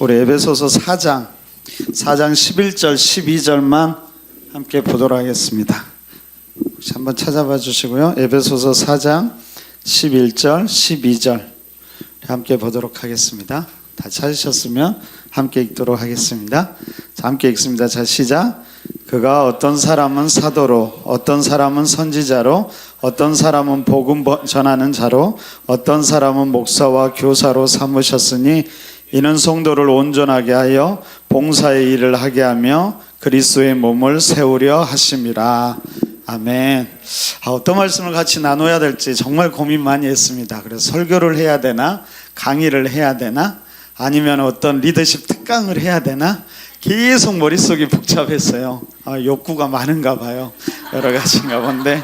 우리 에베소서 4장 11절 12절만 함께 보도록 하겠습니다. 혹시 한번 찾아봐 주시고요. 에베소서 4장 11절 12절 함께 보도록 하겠습니다. 다 찾으셨으면 함께 읽도록 하겠습니다. 자, 함께 읽습니다. 자, 시작. 그가 어떤 사람은 사도로, 어떤 사람은 선지자로, 어떤 사람은 복음 전하는 자로, 어떤 사람은 목사와 교사로 삼으셨으니 이는 성도를 온전하게 하여 봉사의 일을 하게 하며 그리스도의 몸을 세우려 하심이라. 아멘. 어떤 말씀을 같이 나눠야 될지 정말 고민 많이 했습니다. 그래서 설교를 해야 되나, 강의를 해야 되나, 아니면 어떤 리더십 특강을 해야 되나, 계속 머릿속이 복잡했어요. 욕구가 많은가 봐요. 여러 가지인가 본데.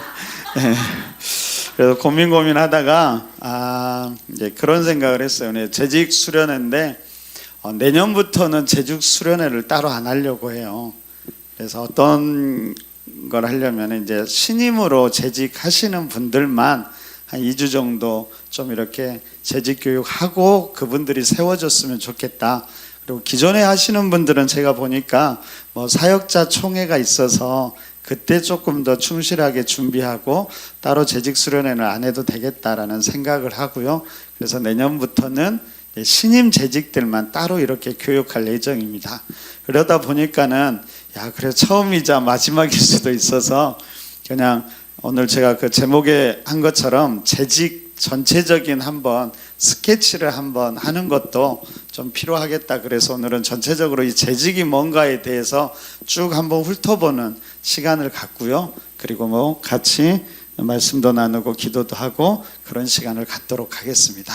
그래서 고민하다가 이제 그런 생각을 했어요. 재직 수련회인데 내년부터는 재직 수련회를 따로 안 하려고 해요. 그래서 어떤 걸 하려면 이제 신임으로 재직하시는 분들만 한 2주 정도 좀 이렇게 재직 교육하고 그분들이 세워졌으면 좋겠다. 그리고 기존에 하시는 분들은 제가 보니까 사역자 총회가 있어서 그때 조금 더 충실하게 준비하고 따로 재직 수련회는 안 해도 되겠다라는 생각을 하고요. 그래서 내년부터는 신임 재직들만 따로 이렇게 교육할 예정입니다. 그러다 보니까는 그래 처음이자 마지막일 수도 있어서 그냥 오늘 제가 그 제목에 한 것처럼 재직 전체적인 한번 스케치를 한번 하는 것도 좀 필요하겠다. 그래서 오늘은 전체적으로 이 재직이 뭔가에 대해서 쭉 한번 훑어보는 시간을 갖고요. 그리고 같이 말씀도 나누고 기도도 하고 그런 시간을 갖도록 하겠습니다.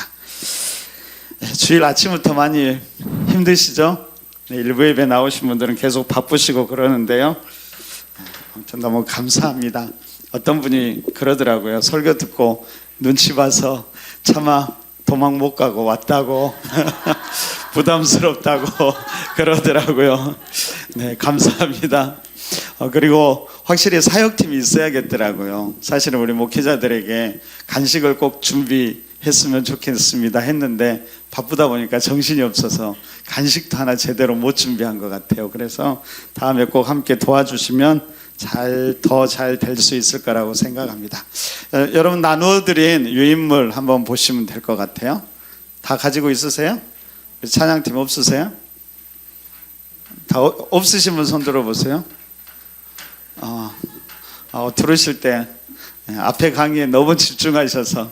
주일 아침부터 많이 힘드시죠? 일부 예배 나오신 분들은 계속 바쁘시고 그러는데요. 아무튼 너무 감사합니다. 어떤 분이 그러더라고요. 설교 듣고 눈치 봐서 차마 도망 못 가고 왔다고 부담스럽다고 그러더라고요. 네, 감사합니다. 그리고 확실히 사역팀이 있어야겠더라고요. 사실은 우리 목회자들에게 간식을 꼭 준비했으면 좋겠습니다 했는데 바쁘다 보니까 정신이 없어서 간식도 하나 제대로 못 준비한 것 같아요. 그래서 다음에 꼭 함께 도와주시면 더 잘 될 수 있을 거라고 생각합니다. 여러분 나누어드린 유인물 한번 보시면 될 것 같아요. 다 가지고 있으세요? 찬양팀 없으세요? 다 없으신 분 손 들어보세요. 들으실 때 앞에 강의에 너무 집중하셔서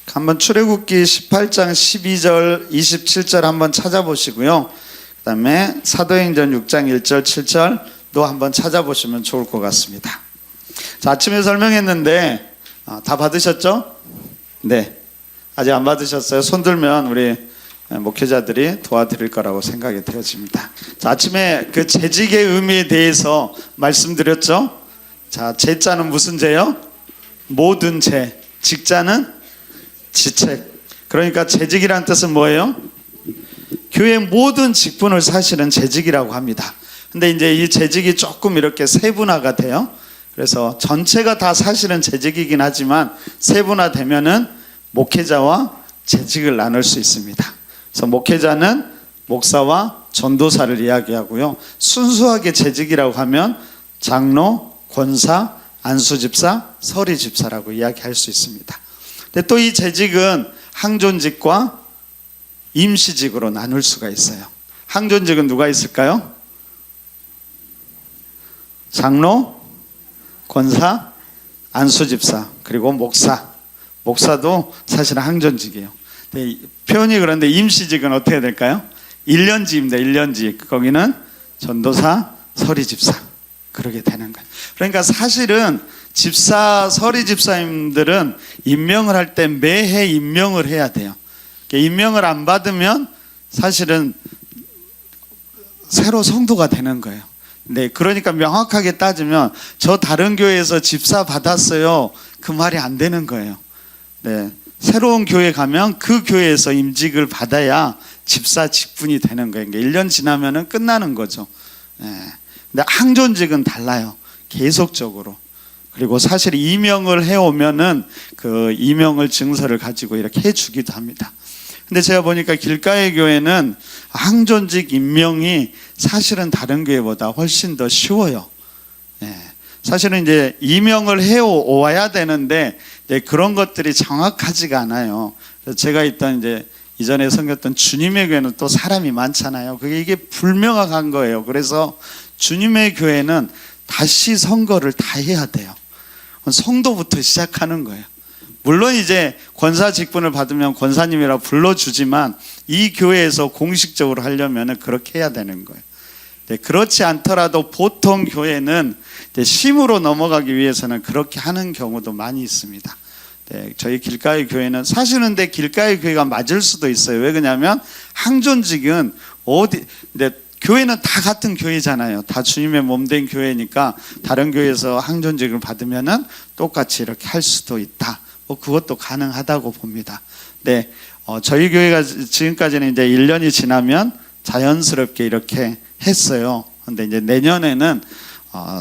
한번 출애굽기 18장 12절 27절 한번 찾아보시고요. 그 다음에 사도행전 6장 1절 7절도 한번 찾아보시면 좋을 것 같습니다. 자, 아침에 설명했는데 다 받으셨죠? 네. 아직 안 받으셨어요? 손 들면 우리 목회자들이 도와드릴 거라고 생각이 되어집니다. 자, 아침에 그 재직의 의미에 대해서 말씀드렸죠? 자, 재자는 무슨 재요? 모든 재. 직자는 지책. 그러니까 재직이란 뜻은 뭐예요? 교회 모든 직분을 사실은 재직이라고 합니다. 근데 이제 이 재직이 조금 이렇게 세분화가 돼요. 그래서 전체가 다 사실은 재직이긴 하지만 세분화되면은 목회자와 재직을 나눌 수 있습니다. 그래서 목회자는 목사와 전도사를 이야기하고요. 순수하게 재직이라고 하면 장로, 권사, 안수집사, 서리집사라고 이야기할 수 있습니다. 근데 또 이 재직은 항존직과 임시직으로 나눌 수가 있어요. 항존직은 누가 있을까요? 장로, 권사, 안수집사, 그리고 목사. 목사도 사실은 항존직이에요. 표현이 그런데 임시직은 어떻게 될까요? 1년직입니다. 1년직. 거기는 전도사, 서리집사. 그러게 되는 거예요. 그러니까 사실은 집사, 서리집사님들은 임명을 할 때 매해 임명을 해야 돼요. 임명을 안 받으면 사실은 새로 성도가 되는 거예요. 네, 그러니까 명확하게 따지면 저 다른 교회에서 집사 받았어요. 그 말이 안 되는 거예요. 네, 새로운 교회 가면 그 교회에서 임직을 받아야 집사 직분이 되는 거예요. 그러니까 1년 지나면은 끝나는 거죠. 네. 근데 항존직은 달라요. 계속적으로. 그리고 사실 이명을 해오면은 그 이명을 증서를 가지고 이렇게 해주기도 합니다. 근데 제가 보니까 길가의 교회는 항존직 임명이 사실은 다른 교회보다 훨씬 더 쉬워요. 예. 사실은 이제 임명을 해 와야 되는데 그런 것들이 정확하지가 않아요. 제가 있던 이제 이전에 섬겼던 주님의 교회는 또 사람이 많잖아요. 이게 불명확한 거예요. 그래서 주님의 교회는 다시 선거를 다 해야 돼요. 성도부터 시작하는 거예요. 물론 이제 권사 직분을 받으면 권사님이라 불러주지만 이 교회에서 공식적으로 하려면 그렇게 해야 되는 거예요. 그렇지 않더라도 보통 교회는 심으로 넘어가기 위해서는 그렇게 하는 경우도 많이 있습니다. 저희 길가의 교회는 사실은 길가의 교회가 맞을 수도 있어요. 왜 그러냐면 항존직은 교회는 다 같은 교회잖아요. 다 주님의 몸된 교회니까 다른 교회에서 항존직을 받으면은 똑같이 이렇게 할 수도 있다. 그것도 가능하다고 봅니다. 저희 교회가 지금까지는 이제 1년이 지나면 자연스럽게 이렇게 했어요. 근데 이제 내년에는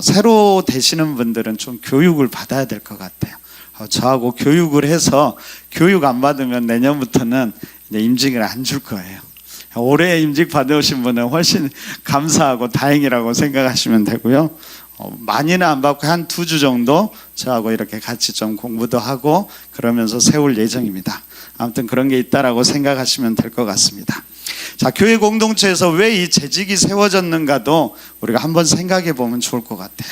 새로 되시는 분들은 좀 교육을 받아야 될 것 같아요. 저하고 교육을 해서 교육 안 받으면 내년부터는 이제 임직을 안 줄 거예요. 올해 임직 받으신 분은 훨씬 감사하고 다행이라고 생각하시면 되고요. 많이는 안 받고 한 2주 정도 저하고 이렇게 같이 좀 공부도 하고 그러면서 세울 예정입니다. 아무튼 그런 게 있다라고 생각하시면 될 것 같습니다. 자, 교회 공동체에서 왜 이 재직이 세워졌는가도 우리가 한번 생각해 보면 좋을 것 같아요.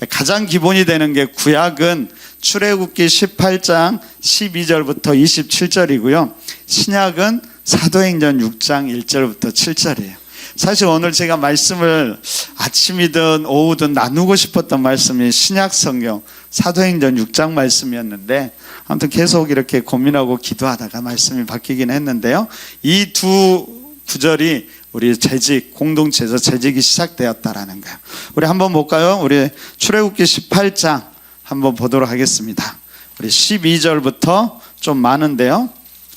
가장 기본이 되는 게 구약은 출애굽기 18장 12절부터 27절이고요. 신약은 사도행전 6장 1절부터 7절이에요. 사실 오늘 제가 말씀을 아침이든 오후든 나누고 싶었던 말씀이 신약 성경 사도행전 6장 말씀이었는데 아무튼 계속 이렇게 고민하고 기도하다가 말씀이 바뀌긴 했는데요. 이 두 구절이 우리 재직, 공동체에서 재직이 시작되었다라는 거예요. 우리 한번 볼까요? 우리 출애굽기 18장 한번 보도록 하겠습니다. 우리 12절부터 좀 많은데요.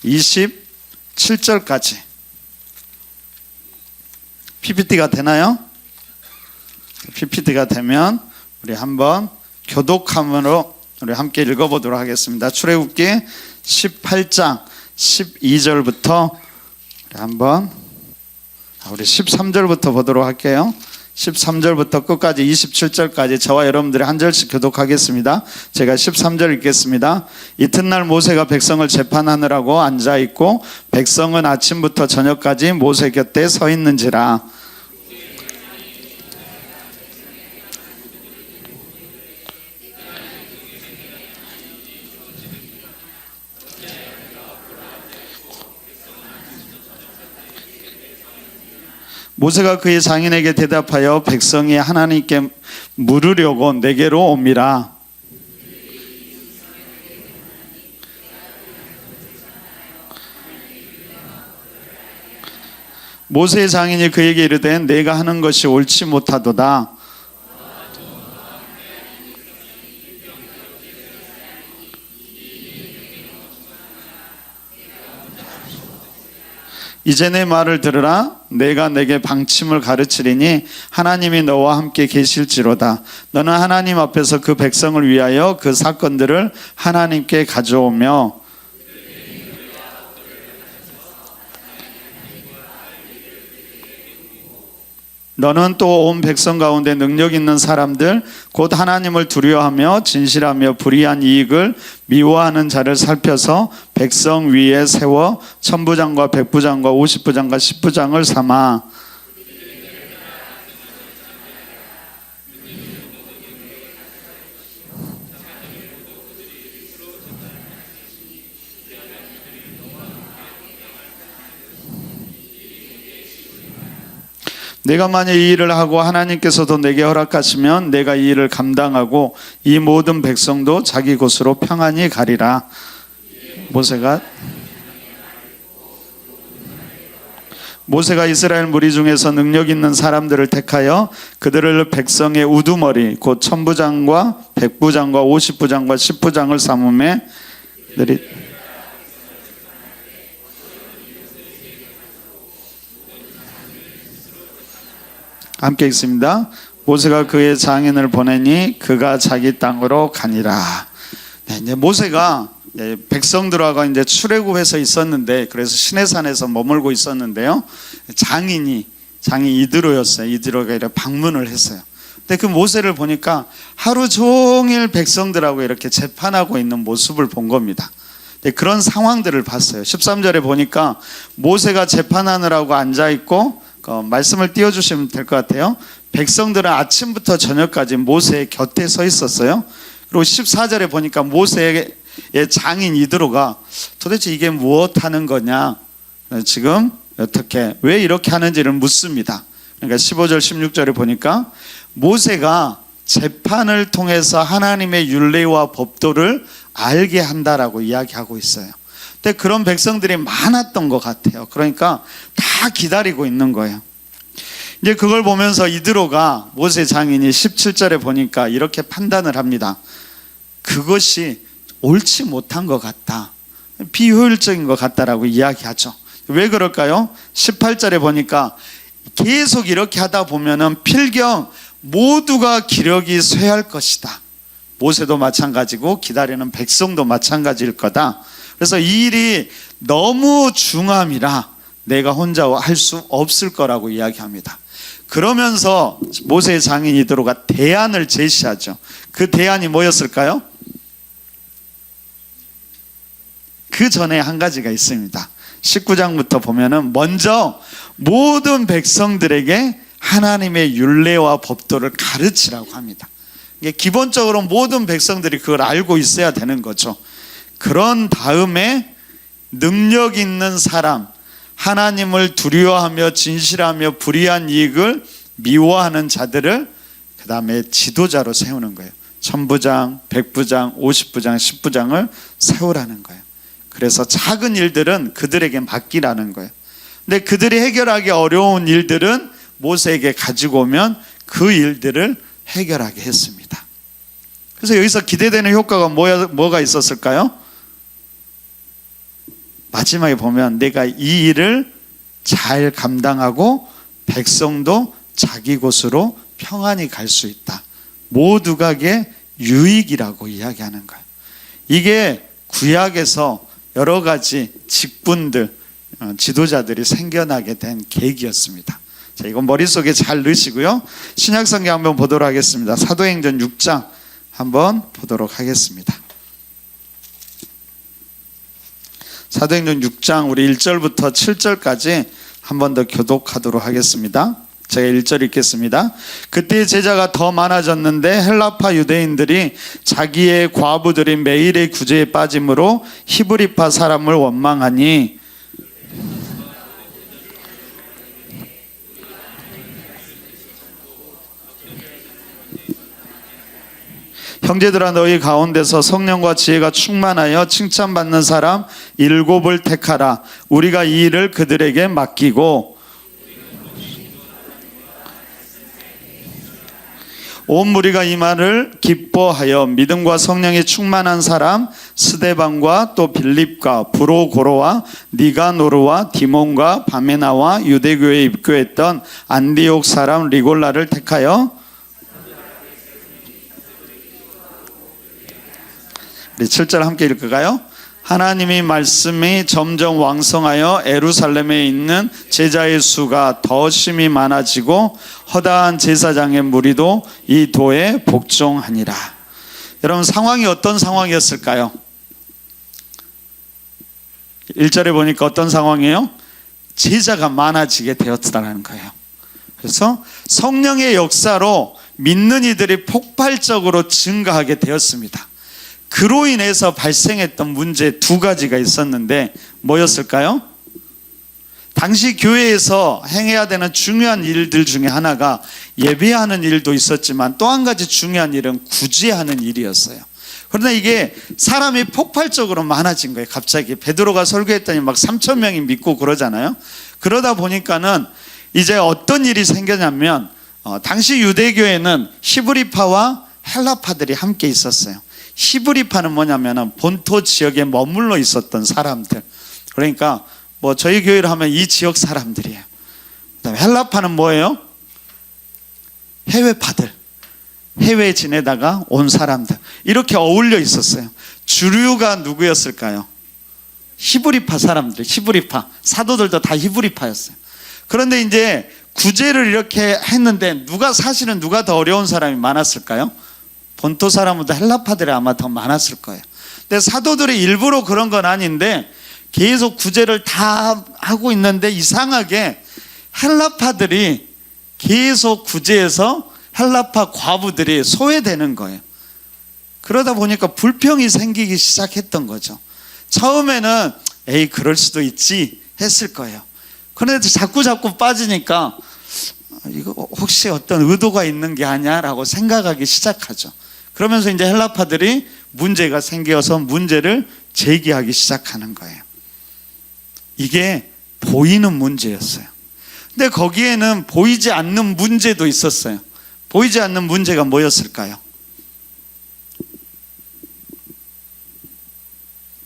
27절까지. PPT가 되나요? PPT가 되면 우리 한번 교독함으로 우리 함께 읽어보도록 하겠습니다. 출애굽기 18장 12절부터 우리 한번 우리 13절부터 보도록 할게요. 13절부터 끝까지 27절까지 저와 여러분들이 한 절씩 교독하겠습니다. 제가 13절 읽겠습니다. 이튿날 모세가 백성을 재판하느라고 앉아있고 백성은 아침부터 저녁까지 모세 곁에 서 있는지라. 모세가 그의 장인에게 대답하여 백성이 하나님께 물으려고 내게로 옴이라. 모세의 장인이 그에게 이르되 내가 하는 것이 옳지 못하도다. 이제 내 말을 들으라. 내가 내게 방침을 가르치리니 하나님이 너와 함께 계실지로다. 너는 하나님 앞에서 그 백성을 위하여 그 사건들을 하나님께 가져오며 너는 또 온 백성 가운데 능력 있는 사람들 곧 하나님을 두려워하며 진실하며 불의한 이익을 미워하는 자를 살펴서 백성 위에 세워 천부장과 백부장과 50부장과 10부장을 삼아 내가 만약 이 일을 하고 하나님께서도 내게 허락하시면 내가 이 일을 감당하고 이 모든 백성도 자기 곳으로 평안히 가리라. 모세가 이스라엘 무리 중에서 능력 있는 사람들을 택하여 그들을 백성의 우두머리 곧 천부장과 백부장과 50부장과 10부장을 삼음에 그들이 함께 읽습니다. 모세가 그의 장인을 보내니 그가 자기 땅으로 가니라. 네, 이제 모세가 백성들하고 이제 출애굽해서 있었는데, 그래서 시내산에서 머물고 있었는데요. 장인이 이드로였어요. 이드로가 이렇게 방문을 했어요. 근데 그 모세를 보니까 하루 종일 백성들하고 이렇게 재판하고 있는 모습을 본 겁니다. 그런 상황들을 봤어요. 13절에 보니까 모세가 재판하느라고 앉아있고, 말씀을 띄워주시면 될 것 같아요. 백성들은 아침부터 저녁까지 모세의 곁에 서 있었어요. 그리고 14절에 보니까 모세의 장인 이드로가 도대체 이게 무엇 하는 거냐, 지금 어떻게 왜 이렇게 하는지를 묻습니다. 그러니까 15절 16절에 보니까 모세가 재판을 통해서 하나님의 율례와 법도를 알게 한다라고 이야기하고 있어요. 근데 그런 백성들이 많았던 것 같아요. 그러니까 다 기다리고 있는 거예요. 이제 그걸 보면서 이드로가, 모세 장인이 17절에 보니까 이렇게 판단을 합니다. 그것이 옳지 못한 것 같다, 비효율적인 것 같다라고 이야기하죠. 왜 그럴까요? 18절에 보니까 계속 이렇게 하다 보면은 필경 모두가 기력이 쇠할 것이다. 모세도 마찬가지고 기다리는 백성도 마찬가지일 거다. 그래서 이 일이 너무 중함이라 내가 혼자 할 수 없을 거라고 이야기합니다. 그러면서 모세의 장인 이드로가 대안을 제시하죠. 그 대안이 뭐였을까요? 그 전에 한 가지가 있습니다. 19장부터 보면은 먼저 모든 백성들에게 하나님의 율례와 법도를 가르치라고 합니다. 이게 기본적으로 모든 백성들이 그걸 알고 있어야 되는 거죠. 그런 다음에 능력 있는 사람, 하나님을 두려워하며 진실하며 불의한 이익을 미워하는 자들을 그 다음에 지도자로 세우는 거예요. 1000부장, 100부장, 50부장, 10부장을 세우라는 거예요. 그래서 작은 일들은 그들에게 맡기라는 거예요. 근데 그들이 해결하기 어려운 일들은 모세에게 가지고 오면 그 일들을 해결하게 했습니다. 그래서 여기서 기대되는 효과가 뭐가 있었을까요? 마지막에 보면 내가 이 일을 잘 감당하고 백성도 자기 곳으로 평안히 갈 수 있다. 모두가게 유익이라고 이야기하는 거예요. 이게 구약에서 여러 가지 직분들, 지도자들이 생겨나게 된 계기였습니다. 자, 이건 머릿속에 잘 넣으시고요. 신약성경 한번 보도록 하겠습니다. 사도행전 6장 한번 보도록 하겠습니다. 사도행전 6장 우리 1절부터 7절까지 한 번 더 교독하도록 하겠습니다. 제가 1절 읽겠습니다. 그때 제자가 더 많아졌는데 헬라파 유대인들이 자기의 과부들이 매일의 구제에 빠짐으로 히브리파 사람을 원망하니 형제들아 너희 가운데서 성령과 지혜가 충만하여 칭찬받는 사람 7을 택하라. 우리가 이 일을 그들에게 맡기고 온 무리가 이 말을 기뻐하여 믿음과 성령이 충만한 사람 스데반과 또 빌립과 브로고로와 니가노르와 디몬과 바메나와 유대교에 입교했던 안디옥 사람 리골라를 택하여 우리 7절 함께 읽을까요? 하나님의 말씀이 점점 왕성하여 예루살렘에 있는 제자의 수가 더 심히 많아지고 허다한 제사장의 무리도 이 도에 복종하니라. 여러분 상황이 어떤 상황이었을까요? 1절에 보니까 어떤 상황이에요? 제자가 많아지게 되었다는 거예요. 그래서 성령의 역사로 믿는 이들이 폭발적으로 증가하게 되었습니다. 그로 인해서 발생했던 문제 2가지가 있었는데 뭐였을까요? 당시 교회에서 행해야 되는 중요한 일들 중에 하나가 예배하는 일도 있었지만 또 한 가지 중요한 일은 구제하는 일이었어요. 그러나 이게 사람이 폭발적으로 많아진 거예요. 갑자기 베드로가 설교했더니 막 3,000명이 믿고 그러잖아요. 그러다 보니까는 이제 어떤 일이 생겼냐면 당시 유대교회는 히브리파와 헬라파들이 함께 있었어요. 히브리파는 뭐냐면 본토 지역에 머물러 있었던 사람들, 그러니까 뭐 저희 교회로 하면 이 지역 사람들이에요. 그다음에 헬라파는 뭐예요? 해외파들, 해외에 지내다가 온 사람들, 이렇게 어울려 있었어요. 주류가 누구였을까요? 히브리파 사람들, 히브리파 사도들도 다 히브리파였어요. 그런데 이제 구제를 이렇게 했는데 사실은 누가 더 어려운 사람이 많았을까요? 본토 사람보다 헬라파들이 아마 더 많았을 거예요. 근데 사도들이 일부러 그런 건 아닌데 계속 구제를 다 하고 있는데 이상하게 헬라파들이 계속 구제해서 헬라파 과부들이 소외되는 거예요. 그러다 보니까 불평이 생기기 시작했던 거죠. 처음에는 에이 그럴 수도 있지 했을 거예요. 그런데 자꾸 빠지니까 이거 혹시 어떤 의도가 있는 게 아니야라고 생각하기 시작하죠. 그러면서 이제 헬라파들이 문제가 생겨서 문제를 제기하기 시작하는 거예요. 이게 보이는 문제였어요. 근데 거기에는 보이지 않는 문제도 있었어요. 보이지 않는 문제가 뭐였을까요?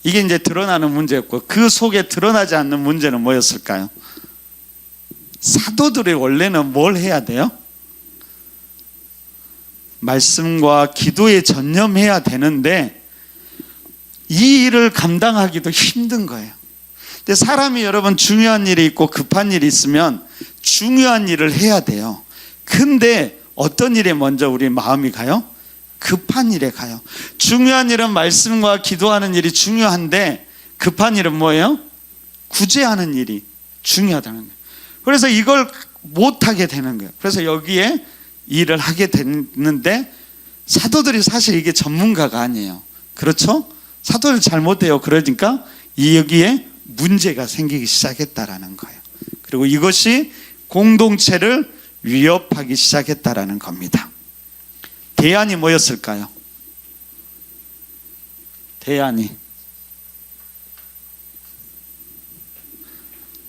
이게 이제 드러나는 문제였고 그 속에 드러나지 않는 문제는 뭐였을까요? 사도들이 원래는 뭘 해야 돼요? 말씀과 기도에 전념해야 되는데 이 일을 감당하기도 힘든 거예요. 근데 사람이 여러분 중요한 일이 있고 급한 일이 있으면 중요한 일을 해야 돼요. 근데 어떤 일에 먼저 우리 마음이 가요? 급한 일에 가요. 중요한 일은 말씀과 기도하는 일이 중요한데 급한 일은 뭐예요? 구제하는 일이 중요하다는 거예요. 그래서 이걸 못하게 되는 거예요. 그래서 여기에 일을 하게 됐는데 사도들이 사실 이게 전문가가 아니에요. 그렇죠? 사도들 잘 못해요. 그러니까 여기에 문제가 생기기 시작했다라는 거예요. 그리고 이것이 공동체를 위협하기 시작했다라는 겁니다. 대안이 뭐였을까요? 대안이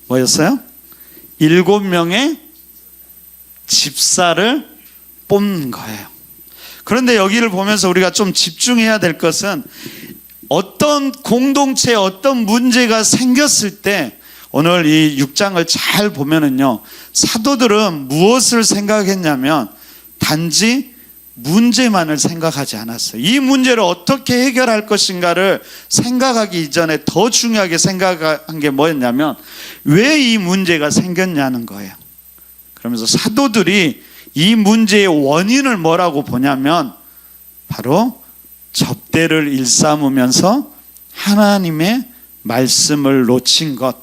뭐였어요? 7명의 집사를 뽑는 거예요. 그런데 여기를 보면서 우리가 좀 집중해야 될 것은 어떤 공동체에 어떤 문제가 생겼을 때 오늘 이 6장을 잘 보면은요, 사도들은 무엇을 생각했냐면 단지 문제만을 생각하지 않았어요. 이 문제를 어떻게 해결할 것인가를 생각하기 이전에 더 중요하게 생각한 게 뭐였냐면 왜 이 문제가 생겼냐는 거예요. 그러면서 사도들이 이 문제의 원인을 뭐라고 보냐면 바로 접대를 일삼으면서 하나님의 말씀을 놓친 것,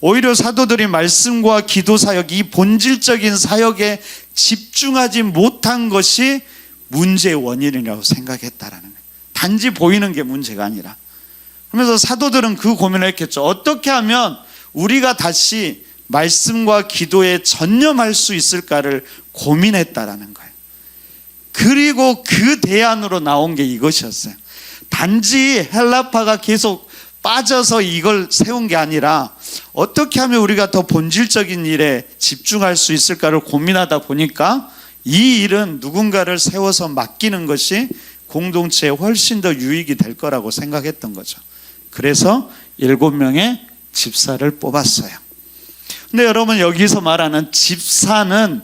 오히려 사도들이 말씀과 기도 사역, 이 본질적인 사역에 집중하지 못한 것이 문제의 원인이라고 생각했다라는 거예요. 단지 보이는 게 문제가 아니라. 그러면서 사도들은 그 고민을 했겠죠. 어떻게 하면 우리가 다시 말씀과 기도에 전념할 수 있을까를 고민했다라는 거예요. 그리고 그 대안으로 나온 게 이것이었어요. 단지 헬라파가 계속 빠져서 이걸 세운 게 아니라 어떻게 하면 우리가 더 본질적인 일에 집중할 수 있을까를 고민하다 보니까 이 일은 누군가를 세워서 맡기는 것이 공동체에 훨씬 더 유익이 될 거라고 생각했던 거죠. 그래서 7명의 집사를 뽑았어요. 근데 여러분, 여기서 말하는 집사는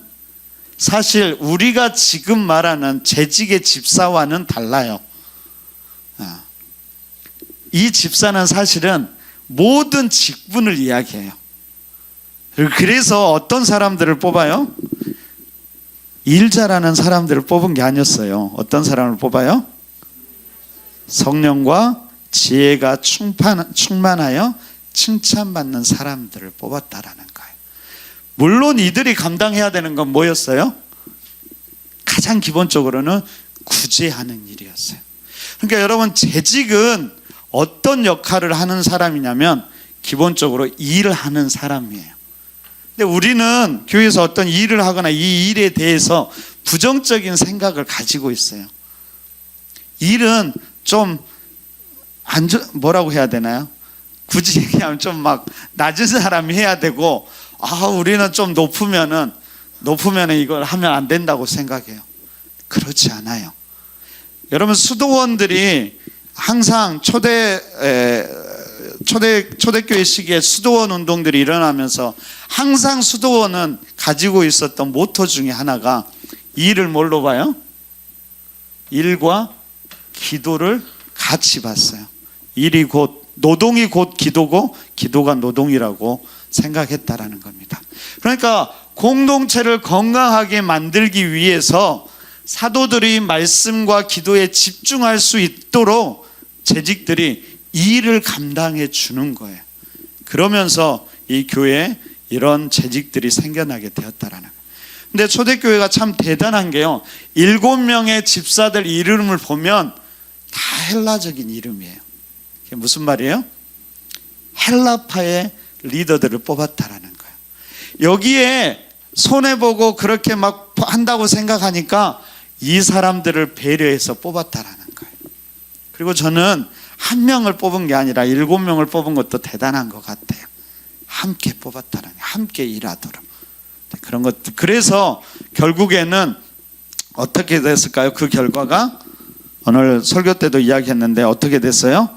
사실 우리가 지금 말하는 재직의 집사와는 달라요. 이 집사는 사실은 모든 직분을 이야기해요. 그래서 어떤 사람들을 뽑아요? 일 잘하는 사람들을 뽑은 게 아니었어요. 어떤 사람을 뽑아요? 성령과 지혜가 충만하여 칭찬받는 사람들을 뽑았다라는 거예요. 물론 이들이 감당해야 되는 건 뭐였어요? 가장 기본적으로는 구제하는 일이었어요. 그러니까 여러분, 재직은 어떤 역할을 하는 사람이냐면 기본적으로 일을 하는 사람이에요. 근데 우리는 교회에서 어떤 일을 하거나 이 일에 대해서 부정적인 생각을 가지고 있어요. 일은 좀 뭐라고 해야 되나요? 굳이 얘기하면 좀 막 낮은 사람이 해야 되고, 우리는 좀 높으면은 이걸 하면 안 된다고 생각해요. 그렇지 않아요. 여러분, 수도원들이 항상 초대교회 시기에 수도원 운동들이 일어나면서 항상 수도원은 가지고 있었던 모토 중에 하나가 일을 뭘로 봐요? 일과 기도를 같이 봤어요. 일이 곧 노동이 곧 기도고 기도가 노동이라고 생각했다라는 겁니다. 그러니까 공동체를 건강하게 만들기 위해서 사도들이 말씀과 기도에 집중할 수 있도록 재직들이 이 일을 감당해 주는 거예요. 그러면서 이 교회에 이런 재직들이 생겨나게 되었다라는 거예요. 근데 초대교회가 참 대단한 게요, 7명의 집사들 이름을 보면 다 헬라적인 이름이에요. 그게 무슨 말이에요? 헬라파의 리더들을 뽑았다라는 거예요. 여기에 손해보고 그렇게 막 한다고 생각하니까 이 사람들을 배려해서 뽑았다라는 거예요. 그리고 저는 한 명을 뽑은 게 아니라 7명을 뽑은 것도 대단한 것 같아요. 함께 뽑았다라는 거예요. 함께 일하도록. 그런 것들. 그래서 결국에는 어떻게 됐을까요? 그 결과가 오늘 설교 때도 이야기했는데 어떻게 됐어요?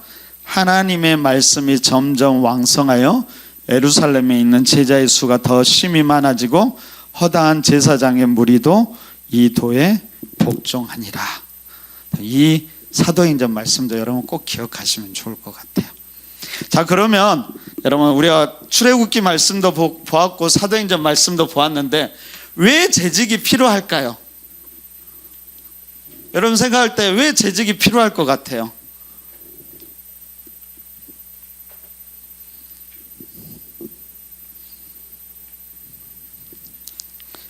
하나님의 말씀이 점점 왕성하여 예루살렘에 있는 제자의 수가 더 심히 많아지고 허다한 제사장의 무리도 이 도에 복종하니라. 이 사도행전 말씀도 여러분 꼭 기억하시면 좋을 것 같아요. 자, 그러면 여러분 우리가 출애굽기 말씀도 보았고 사도행전 말씀도 보았는데 왜 재직이 필요할까요? 여러분 생각할 때 왜 재직이 필요할 것 같아요?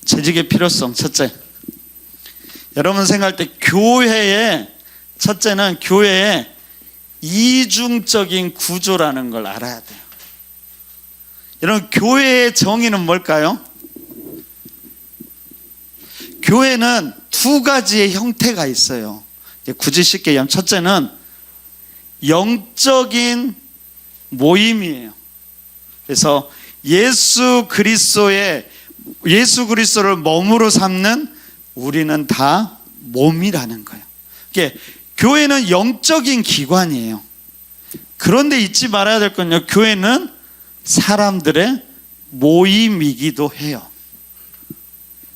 재직의 필요성 첫째, 여러분 생각할 때 교회의 첫째는 교회의 이중적인 구조라는 걸 알아야 돼요. 여러분 교회의 정의는 뭘까요? 교회는 두 가지의 형태가 있어요. 굳이 쉽게 얘기하면 첫째는 영적인 모임이에요. 그래서 예수 그리스도를 몸으로 삼는 우리는 다 몸이라는 거예요. 교회는 영적인 기관이에요. 그런데 잊지 말아야 될 건요, 교회는 사람들의 모임이기도 해요.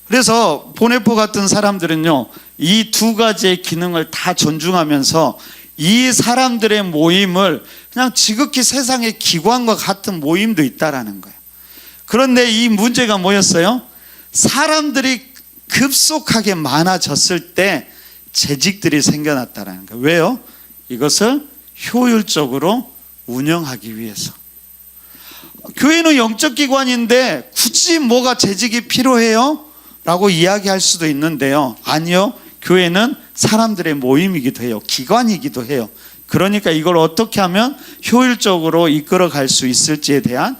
그래서 보네포 같은 사람들은요, 이 두 가지의 기능을 다 존중하면서 이 사람들의 모임을 그냥 지극히 세상의 기관과 같은 모임도 있다라는 거예요. 그런데 이 문제가 뭐였어요? 사람들이 급속하게 많아졌을 때 재직들이 생겨났다라는 거예요. 왜요? 이것을 효율적으로 운영하기 위해서. 교회는 영적 기관인데 굳이 뭐가 재직이 필요해요? 라고 이야기할 수도 있는데요. 아니요. 교회는 사람들의 모임이기도 해요. 기관이기도 해요. 그러니까 이걸 어떻게 하면 효율적으로 이끌어갈 수 있을지에 대한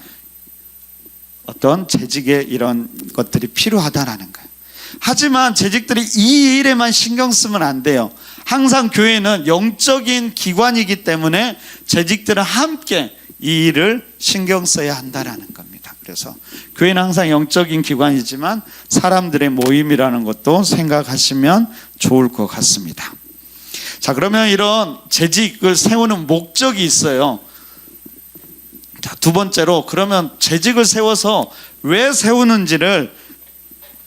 어떤 재직의 이런 것들이 필요하다라는 거예요. 하지만 재직들이 이 일에만 신경 쓰면 안 돼요. 항상 교회는 영적인 기관이기 때문에 재직들은 함께 이 일을 신경 써야 한다라는 겁니다. 그래서 교회는 항상 영적인 기관이지만 사람들의 모임이라는 것도 생각하시면 좋을 것 같습니다. 자, 그러면 이런 재직을 세우는 목적이 있어요. 자, 두 번째로 그러면 재직을 세워서 왜 세우는지를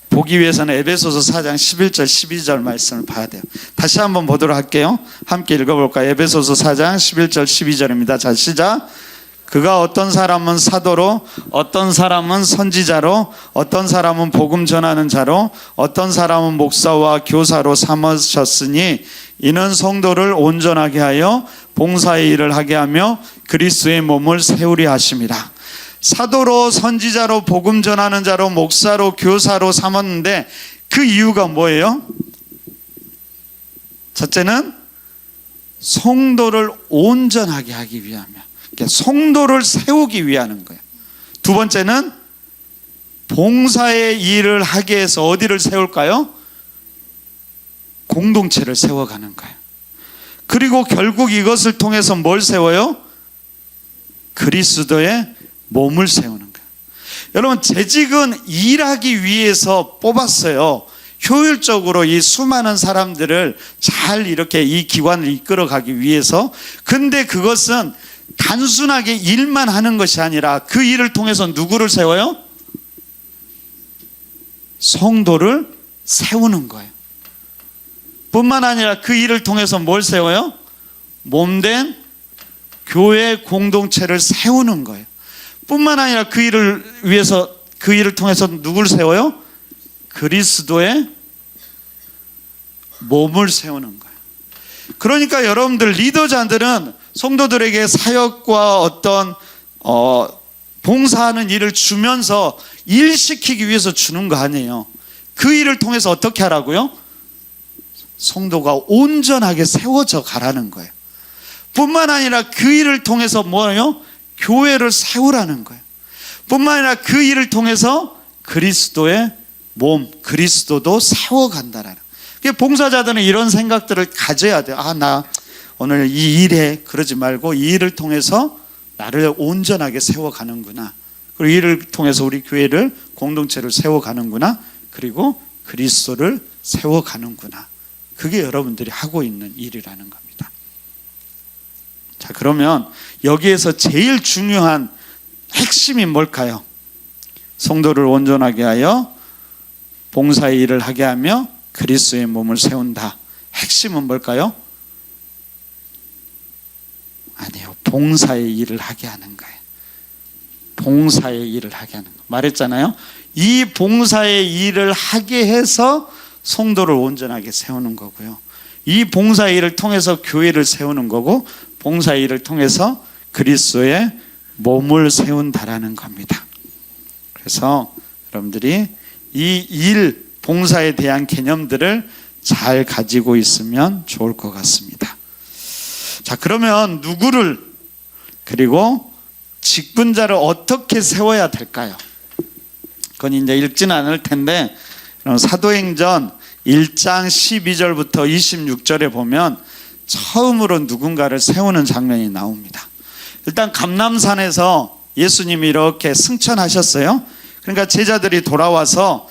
보기 위해서는 에베소서 4장 11절 12절 말씀을 봐야 돼요. 다시 한번 보도록 할게요. 함께 읽어볼까요? 에베소서 4장 11절 12절입니다. 자, 시작. 그가 어떤 사람은 사도로, 어떤 사람은 선지자로, 어떤 사람은 복음 전하는 자로, 어떤 사람은 목사와 교사로 삼으셨으니 이는 성도를 온전하게 하여 봉사의 일을 하게 하며 그리스도의 몸을 세우려 하심이라. 사도로, 선지자로, 복음 전하는 자로, 목사로, 교사로 삼았는데 그 이유가 뭐예요? 첫째는 성도를 온전하게 하기 위하며, 성도를 세우기 위하는 거예요. 두 번째는 봉사의 일을 하게 해서 어디를 세울까요? 공동체를 세워가는 거예요. 그리고 결국 이것을 통해서 뭘 세워요? 그리스도의 몸을 세우는 거예요. 여러분, 재직은 일하기 위해서 뽑았어요. 효율적으로 이 수많은 사람들을 잘 이렇게 이 기관을 이끌어가기 위해서. 근데 그것은 단순하게 일만 하는 것이 아니라 그 일을 통해서 누구를 세워요? 성도를 세우는 거예요. 뿐만 아니라 그 일을 통해서 뭘 세워요? 몸된 교회 공동체를 세우는 거예요. 뿐만 아니라 그 일을 위해서, 그 일을 통해서 누구를 세워요? 그리스도의 몸을 세우는 거예요. 그러니까 여러분들 리더자들은 성도들에게 사역과 어떤 봉사하는 일을 주면서 일시키기 위해서 주는 거 아니에요. 그 일을 통해서 어떻게 하라고요? 성도가 온전하게 세워져 가라는 거예요. 뿐만 아니라 그 일을 통해서 뭐예요? 교회를 세우라는 거예요. 뿐만 아니라 그 일을 통해서 그리스도의 몸, 그리스도도 세워간다라는 거예요. 봉사자들은 이런 생각들을 가져야 돼요. 나 오늘 이 일에 그러지 말고 이 일을 통해서 나를 온전하게 세워가는구나. 그리고 이 일을 통해서 우리 교회를, 공동체를 세워가는구나. 그리고 그리스도를 세워가는구나. 그게 여러분들이 하고 있는 일이라는 겁니다. 자, 그러면 여기에서 제일 중요한 핵심이 뭘까요? 성도를 온전하게 하여 봉사의 일을 하게 하며 그리스도의 몸을 세운다. 핵심은 뭘까요? 아니요, 봉사의 일을 하게 하는 거예요. 봉사의 일을 하게 하는 거. 말했잖아요. 이 봉사의 일을 하게 해서 성도를 온전하게 세우는 거고요. 이 봉사의 일을 통해서 교회를 세우는 거고, 봉사의 일을 통해서 그리스도의 몸을 세운다라는 겁니다. 그래서 여러분들이 이 일, 봉사에 대한 개념들을 잘 가지고 있으면 좋을 것 같습니다. 자, 그러면 누구를, 그리고 직분자를 어떻게 세워야 될까요? 그건 이제 읽지는 않을 텐데, 사도행전 1장 12절부터 26절에 보면 처음으로 누군가를 세우는 장면이 나옵니다. 일단 감람산에서 예수님이 이렇게 승천하셨어요. 그러니까 제자들이 돌아와서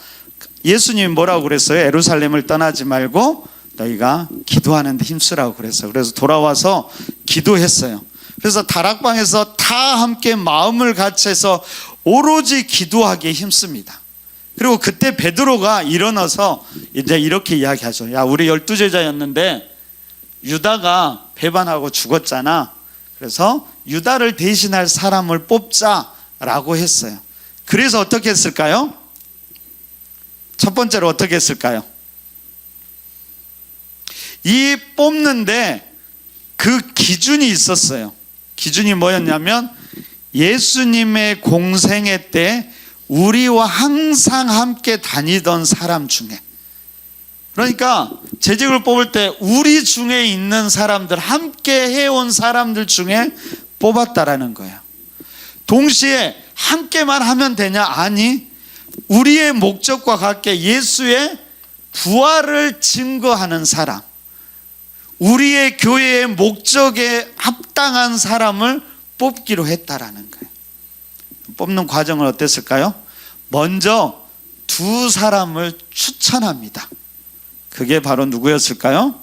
예수님이 뭐라고 그랬어요? 예루살렘을 떠나지 말고 너희가 기도하는 데 힘쓰라고 그랬어요. 그래서 돌아와서 기도했어요. 그래서 다락방에서 다 함께 마음을 같이해서 오로지 기도하기에 힘씁니다. 그리고 그때 베드로가 일어나서 이제 이렇게 이야기하죠. 야, 우리 12제자였는데 유다가 배반하고 죽었잖아. 그래서 유다를 대신할 사람을 뽑자라고 했어요. 그래서 어떻게 했을까요? 첫 번째로 어떻게 했을까요? 이 뽑는데 그 기준이 있었어요. 기준이 뭐였냐면 예수님의 공생애 때 우리와 항상 함께 다니던 사람 중에, 그러니까 재직을 뽑을 때 우리 중에 있는 사람들, 함께 해온 사람들 중에 뽑았다라는 거예요. 동시에 함께만 하면 되냐? 아니, 우리의 목적과 같게 예수의 부활을 증거하는 사람, 우리의 교회의 목적에 합당한 사람을 뽑기로 했다라는 거예요. 뽑는 과정은 어땠을까요? 먼저 두 사람을 추천합니다. 그게 바로 누구였을까요?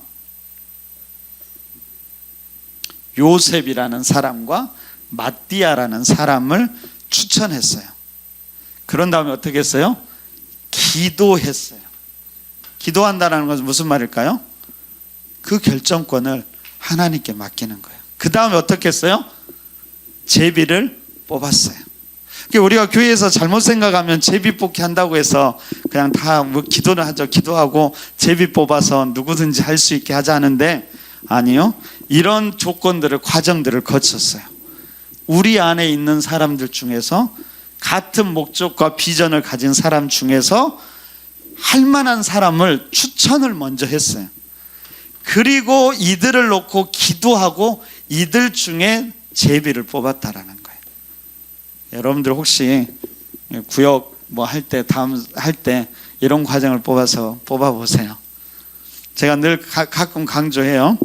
요셉이라는 사람과 마띠아라는 사람을 추천했어요. 그런 다음에 어떻게 했어요? 기도했어요. 기도한다는 것은 무슨 말일까요? 그 결정권을 하나님께 맡기는 거예요. 그 다음에 어떻게 했어요? 제비를 뽑았어요. 우리가 교회에서 잘못 생각하면 제비 뽑기 한다고 해서 그냥 다 뭐 기도를 하죠. 기도하고 제비 뽑아서 누구든지 할 수 있게 하자 하는데, 아니요, 이런 조건들을, 과정들을 거쳤어요. 우리 안에 있는 사람들 중에서 같은 목적과 비전을 가진 사람 중에서 할 만한 사람을 추천을 먼저 했어요. 그리고 이들을 놓고 기도하고 이들 중에 제비를 뽑았다라는 거예요. 여러분들 혹시 구역 뭐 할 때, 다음 할 때 이런 과정을 뽑아보세요. 제가 늘 가끔 강조해요.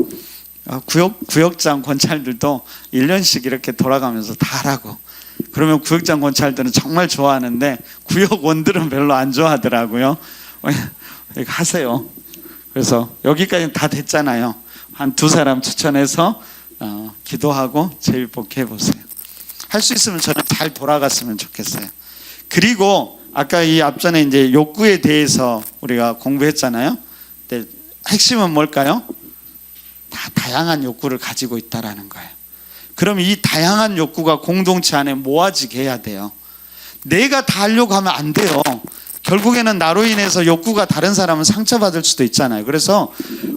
구역장 권찰들도 1년씩 이렇게 돌아가면서 다 하라고. 그러면 구역장 권찰들은 정말 좋아하는데 구역원들은 별로 안 좋아하더라고요. 하세요. 그래서 여기까지는 다 됐잖아요. 한 두 사람 추천해서 기도하고 제비 뽑기 해보세요. 할 수 있으면 저는 잘 돌아갔으면 좋겠어요. 그리고 아까 이 앞전에 이제 욕구에 대해서 우리가 공부했잖아요. 근데 핵심은 뭘까요? 다 다양한 욕구를 가지고 있다라는 거예요. 그럼 이 다양한 욕구가 공동체 안에 모아지게 해야 돼요. 내가 다 하려고 하면 안 돼요. 결국에는 나로 인해서 욕구가 다른 사람은 상처받을 수도 있잖아요. 그래서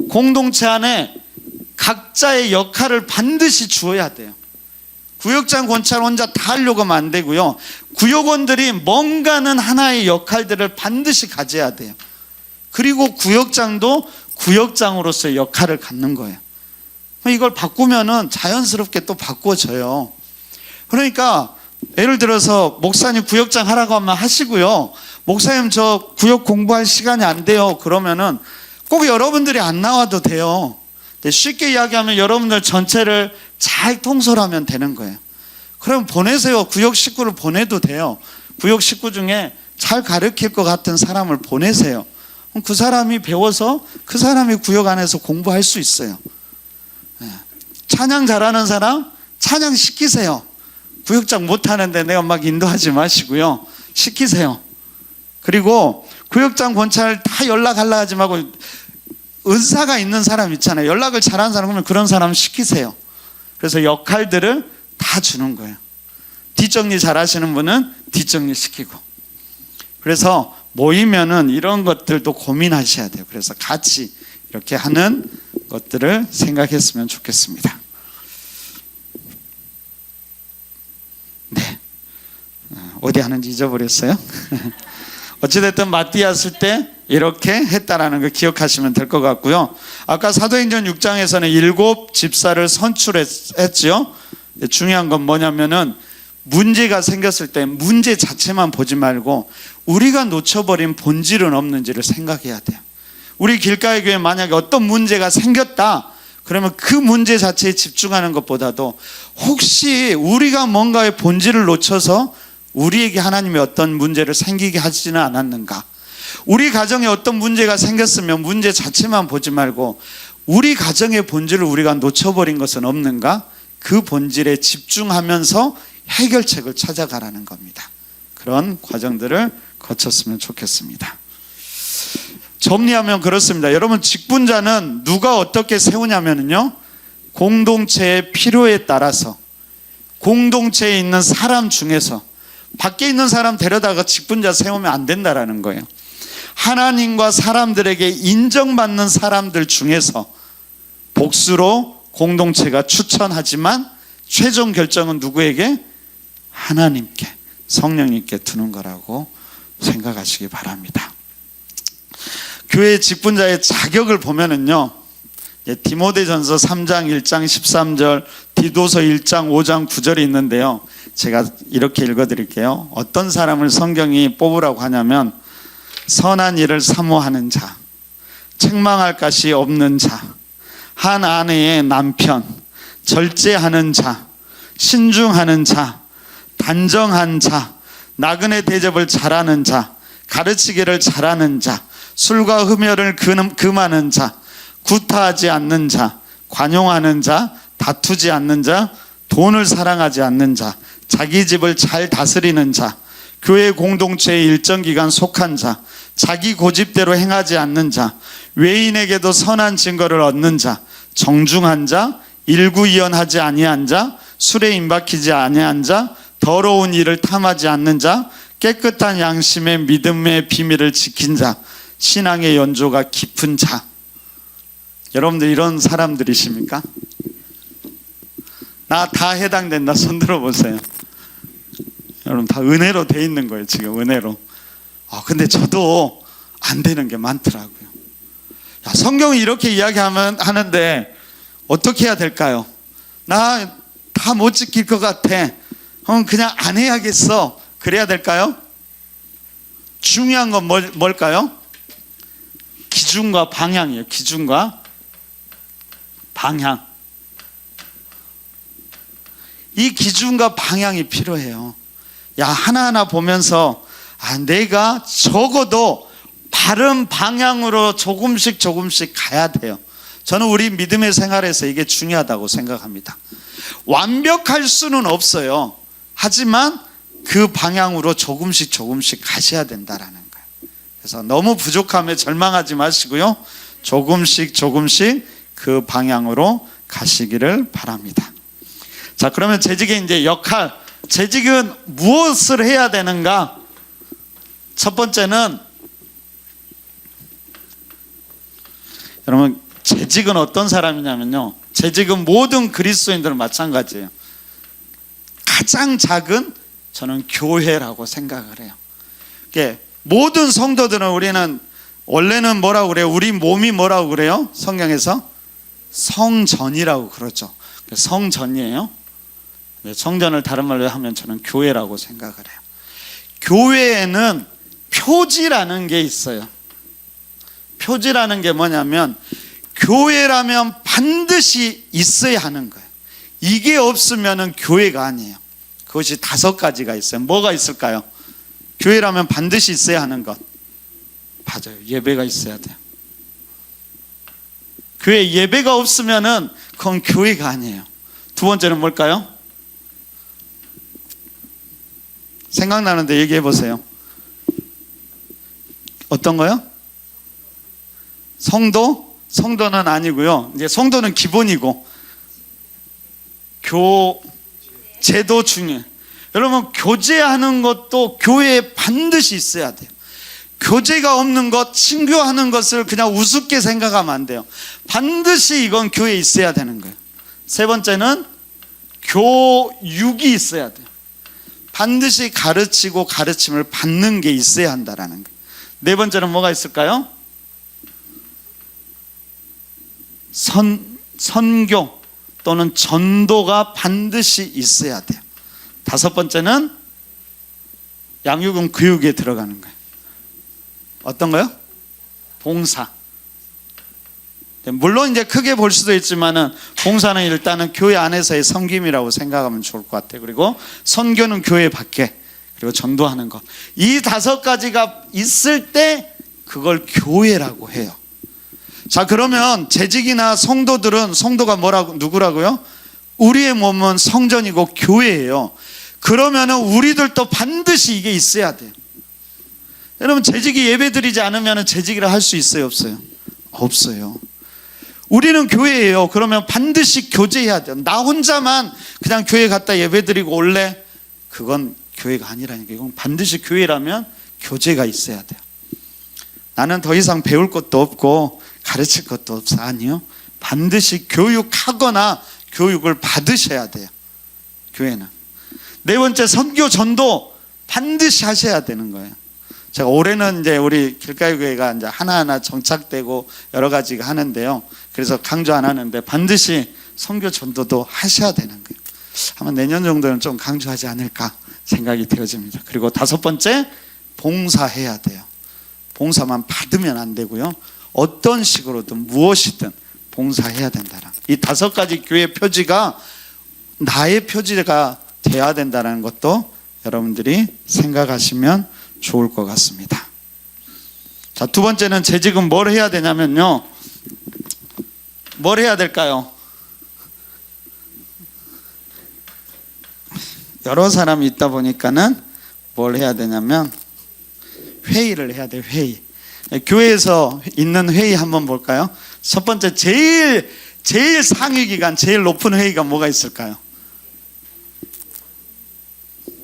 공동체 안에 각자의 역할을 반드시 주어야 돼요. 구역장 권찰 혼자 다 하려고 하면 안 되고요. 구역원들이 뭔가는 하나의 역할들을 반드시 가져야 돼요. 그리고 구역장도 구역장으로서의 역할을 갖는 거예요. 이걸 바꾸면은 자연스럽게 또 바꾸어져요. 그러니까 예를 들어서 목사님 구역장 하라고 하면 하시고요. 목사님 저 구역 공부할 시간이 안 돼요. 그러면은 꼭 여러분들이 안 나와도 돼요. 쉽게 이야기하면 여러분들 전체를 잘 통솔하면 되는 거예요. 그럼 보내세요. 구역 식구를 보내도 돼요. 구역 식구 중에 잘 가르칠 것 같은 사람을 보내세요. 그럼 그 사람이 배워서 그 사람이 구역 안에서 공부할 수 있어요. 찬양 잘하는 사람 찬양 시키세요. 구역장 못하는데 내가 막 인도하지 마시고요. 시키세요. 그리고 구역장 권찰 다 연락하려 하지 말고 은사가 있는 사람 있잖아요. 연락을 잘하는 사람 그러면 그런 사람 시키세요. 그래서 역할들을 다 주는 거예요. 뒷정리 잘하시는 분은 뒷정리 시키고. 그래서 모이면은 이런 것들도 고민하셔야 돼요. 그래서 같이 이렇게 하는 것들을 생각했으면 좋겠습니다. 네. 어디 하는지 잊어버렸어요? 어찌됐든 마띠아스 때 이렇게 했다라는 걸 기억하시면 될 것 같고요. 아까 사도행전 6장에서는 7 집사를 선출했죠. 중요한 건 뭐냐면은 문제가 생겼을 때 문제 자체만 보지 말고 우리가 놓쳐버린 본질은 없는지를 생각해야 돼요. 우리 길가의 교회에 만약에 어떤 문제가 생겼다 그러면 그 문제 자체에 집중하는 것보다도 혹시 우리가 뭔가의 본질을 놓쳐서 우리에게 하나님이 어떤 문제를 생기게 하지는 않았는가. 우리 가정에 어떤 문제가 생겼으면 문제 자체만 보지 말고 우리 가정의 본질을 우리가 놓쳐버린 것은 없는가. 그 본질에 집중하면서 해결책을 찾아가라는 겁니다. 그런 과정들을 거쳤으면 좋겠습니다. 정리하면 그렇습니다. 여러분 직분자는 누가 어떻게 세우냐면요, 공동체의 필요에 따라서 공동체에 있는 사람 중에서 밖에 있는 사람 데려다가 직분자 세우면 안 된다라는 거예요. 하나님과 사람들에게 인정받는 사람들 중에서 복수로 공동체가 추천하지만 최종 결정은 누구에게? 하나님께, 성령님께 두는 거라고 생각하시기 바랍니다. 교회 직분자의 자격을 보면은요, 디모데전서 3장 1장 13절, 디도서 1장 5장 9절이 있는데요, 제가 이렇게 읽어드릴게요. 어떤 사람을 성경이 뽑으라고 하냐면 선한 일을 사모하는 자, 책망할 것이 없는 자, 한 아내의 남편, 절제하는 자, 신중하는 자, 단정한 자, 나그네 대접을 잘하는 자, 가르치기를 잘하는 자, 술과 흡혈을 금하는 자, 구타하지 않는 자, 관용하는 자, 다투지 않는 자, 돈을 사랑하지 않는 자, 자기 집을 잘 다스리는 자, 교회 공동체의 일정 기간 속한 자, 자기 고집대로 행하지 않는 자, 외인에게도 선한 증거를 얻는 자, 정중한 자, 일구이연하지 아니한 자, 술에 임박히지 아니한 자, 더러운 일을 탐하지 않는 자, 깨끗한 양심의 믿음의 비밀을 지킨 자, 신앙의 연조가 깊은 자. 여러분들 이런 사람들이십니까? 나 다 해당된다. 손 들어보세요. 여러분 다 은혜로 돼 있는 거예요. 지금 은혜로. 근데 저도 안 되는 게 많더라고요. 성경이 이렇게 하는데 어떻게 해야 될까요? 나 다 못 지킬 것 같아. 그냥 안 해야겠어. 그래야 될까요? 중요한 건 뭘까요? 기준과 방향이에요. 기준과 방향. 이 기준과 방향이 필요해요. 하나하나 보면서 내가 적어도 바른 방향으로 조금씩 가야 돼요. 저는 우리 믿음의 생활에서 이게 중요하다고 생각합니다. 완벽할 수는 없어요. 하지만 그 방향으로 조금씩 가셔야 된다라는 거예요. 그래서 너무 부족함에 절망하지 마시고요, 조금씩 그 방향으로 가시기를 바랍니다. 자, 그러면 재직의 이제 역할, 재직은 무엇을 해야 되는가? 첫 번째는, 여러분, 재직은 어떤 사람이냐면요, 재직은 모든 그리스도인들은 마찬가지예요. 가장 작은, 저는 교회라고 생각을 해요. 모든 성도들은, 우리는 원래는 뭐라고 그래요? 우리 몸이 뭐라고 그래요? 성경에서 성전이라고 그러죠. 성전이에요. 성전을 다른 말로 하면 저는 교회라고 생각을 해요. 교회에는 표지라는 게 있어요. 표지라는 게 뭐냐면, 교회라면 반드시 있어야 하는 거예요. 이게 없으면 교회가 아니에요. 그것이 5가지가 있어요. 뭐가 있을까요? 교회라면 반드시 있어야 하는 것, 맞아요. 예배가 있어야 돼요. 교회 예배가 없으면 그건 교회가 아니에요. 두 번째는 뭘까요? 생각나는데 얘기해 보세요. 어떤 거요? 성도? 성도는 아니고요. 이제 성도는 기본이고, 교제도 중에, 여러분, 교제하는 것도 교회에 반드시 있어야 돼요. 교제가 없는 것, 친교하는 것을 그냥 우습게 생각하면 안 돼요. 반드시 이건 교회에 있어야 되는 거예요. 세 번째는 교육이 있어야 돼요. 반드시 가르치고 가르침을 받는 게 있어야 한다라는 거예요. 네 번째는 뭐가 있을까요? 선교 또는 전도가 반드시 있어야 돼요. 5번째는 양육은 교육에 들어가는 거예요. 어떤 거요? 봉사. 물론 이제 크게 볼 수도 있지만은, 봉사는 일단은 교회 안에서의 섬김이라고 생각하면 좋을 것 같아요. 그리고 선교는 교회 밖에, 그리고 전도하는 것. 이 5가지가 있을 때 그걸 교회라고 해요. 자, 그러면 재직이나 성도들은, 성도가 뭐라고, 누구라고요? 우리의 몸은 성전이고 교회예요. 그러면은 우리들도 반드시 이게 있어야 돼요. 여러분, 재직이 예배드리지 않으면 재직이라 할 수 있어요, 없어요? 없어요. 우리는 교회예요. 그러면 반드시 교제해야 돼요. 나 혼자만 그냥 교회 갔다 예배드리고 올래? 그건 교회가 아니라니까. 이건 반드시 교회라면 교제가 있어야 돼요. 나는 더 이상 배울 것도 없고 가르칠 것도 없어. 아니요. 반드시 교육하거나 교육을 받으셔야 돼요. 교회는. 네 번째, 선교 전도 반드시 하셔야 되는 거예요. 제가 올해는 이제 우리 길가의 교회가 이제 하나하나 정착되고 여러 가지가 하는데요. 그래서 강조 안 하는데 반드시 선교 전도도 하셔야 되는 거예요. 아마 내년 정도는 좀 강조하지 않을까 생각이 되어집니다. 그리고 5번째, 봉사해야 돼요. 봉사만 받으면 안 되고요. 어떤 식으로든 무엇이든 봉사해야 된다는, 이 5가지 교회 표지가 나의 표지가 돼야 된다는 것도 여러분들이 생각하시면 좋을 것 같습니다. 자, 두 번째는 재직은 뭘 해야 되냐면요, 뭘 해야 될까요? 여러 사람이 있다 보니까는 뭘 해야 되냐면 회의를 해야 돼요. 회의. 교회에서 있는 회의 한번 볼까요? 첫 번째, 제일 상위 기관, 제일 높은 회의가 뭐가 있을까요?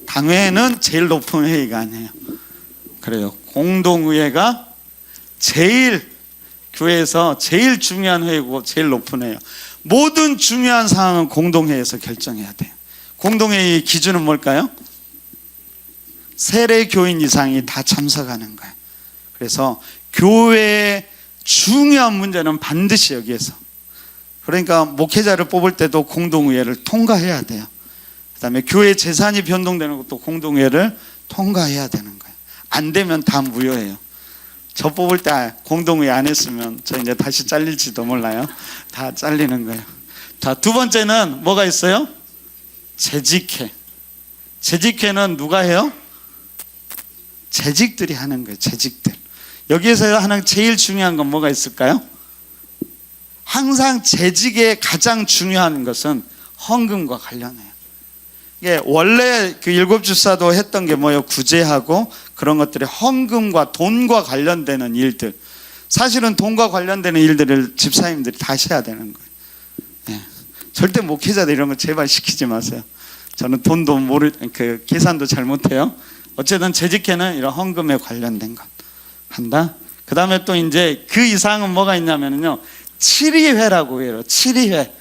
당회는 제일 높은 회의가 아니에요. 그래요. 공동의회가 제일, 교회에서 제일 중요한 회의고 제일 높은 회의예요. 모든 중요한 사항은 공동회의에서 결정해야 돼요. 공동회의 기준은 뭘까요? 세례 교인 이상이 다 참석하는 거예요. 그래서 교회의 중요한 문제는 반드시 여기에서, 그러니까 목회자를 뽑을 때도 공동의회를 통과해야 돼요. 그 다음에 교회 재산이 변동되는 것도 공동회의를 통과해야 되는 거예요. 안 되면 다 무효예요. 저 뽑을 때 공동회의 안 했으면 저 이제 다시 잘릴지도 몰라요. 다 잘리는 거예요. 자, 두 번째는 뭐가 있어요? 재직회. 재직회는 누가 해요? 재직들이 하는 거예요. 재직들. 여기에서 하는 제일 중요한 건 뭐가 있을까요? 항상 재직의 가장 중요한 것은 헌금과 관련해요. 이게 원래 그 7주사도 했던 게 뭐예요? 구제하고 그런 것들이 헌금과 돈과 관련되는 일들. 사실은 돈과 관련되는 일들을 집사님들이 다 하셔야 되는 거예요. 예. 절대 목회자들 이런 거 제발 시키지 마세요. 저는 돈도 계산도 잘 못해요. 어쨌든 재직회는 이런 헌금에 관련된 것 한다. 그 다음에 또 이제 그 이상은 뭐가 있냐면요, 7위회라고 해요. 7위회.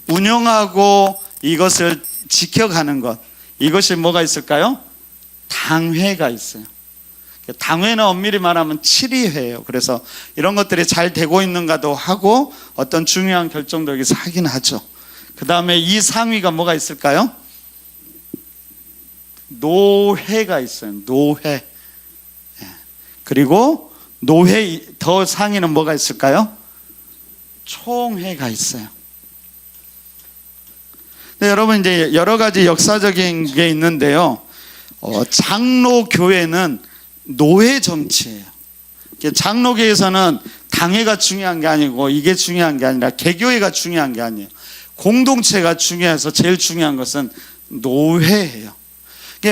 운영하고 이것을 지켜가는 것. 이것이 뭐가 있을까요? 당회가 있어요. 당회는 엄밀히 말하면 7위회예요. 그래서 이런 것들이 잘 되고 있는가도 하고 어떤 중요한 결정도 여기서 하긴 하죠. 그 다음에 이 상위가 뭐가 있을까요? 노회가 있어요. 노회. 그리고 노회 더 상위는 뭐가 있을까요? 총회가 있어요. 네, 여러분 이제 여러 가지 역사적인 게 있는데요. 장로교회는 노회 정치예요. 장로교에서는 당회가 중요한 게 아니고 이게 중요한 게 아니라 개교회가 중요한 게 아니에요. 공동체가 중요해서 제일 중요한 것은 노회예요.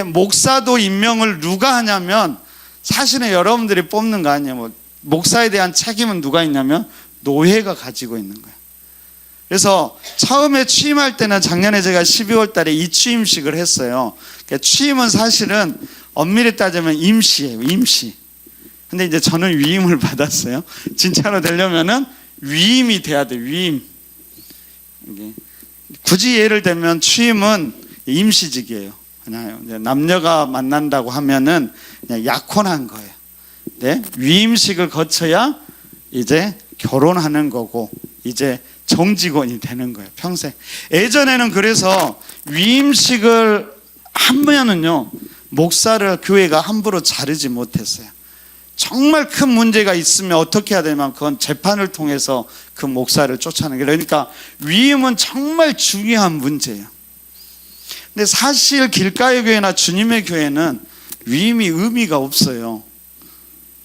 목사도 임명을 누가 하냐면 사실은 여러분들이 뽑는 거 아니에요. 목사에 대한 책임은 누가 있냐면 노회가 가지고 있는 거예요. 그래서 처음에 취임할 때는 작년에 제가 12월 달에 이취임식을 했어요. 취임은 사실은 엄밀히 따지면 임시예요. 임시. 근데 이제 저는 위임을 받았어요. 진짜로 되려면은 위임이 돼야 돼요. 위임. 굳이 예를 들면 취임은 임시직이에요. 그냥 이제 남녀가 만난다고 하면은 그냥 약혼한 거예요. 네? 위임식을 거쳐야 이제 결혼하는 거고 이제 정직원이 되는 거예요. 평생. 예전에는 그래서 위임식을 하면은요, 목사를 교회가 함부로 자르지 못했어요. 정말 큰 문제가 있으면 어떻게 해야 되면 그건 재판을 통해서 그 목사를 쫓아내는 거예요. 그러니까 위임은 정말 중요한 문제예요. 근데 사실 길가의 교회나 주님의 교회는 위임이 의미가 없어요.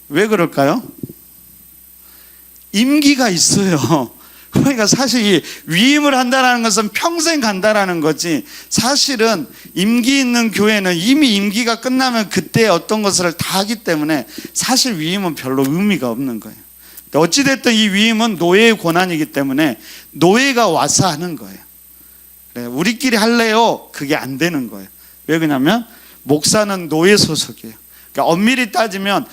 왜 그럴까요? 임기가 있어요. 그러니까 사실 이 위임을 한다는 것은 평생 간다라는 거지, 사실은 임기 있는 교회는 이미 임기가 끝나면 그때 어떤 것을 다 하기 때문에 사실 위임은 별로 의미가 없는 거예요. 어찌됐든 이 위임은 노예의 권한이기 때문에 노예가 와서 하는 거예요. 우리끼리 할래요? 그게 안 되는 거예요. 왜 그러냐면 목사는 노예 소속이에요. 그러니까 엄밀히 따지면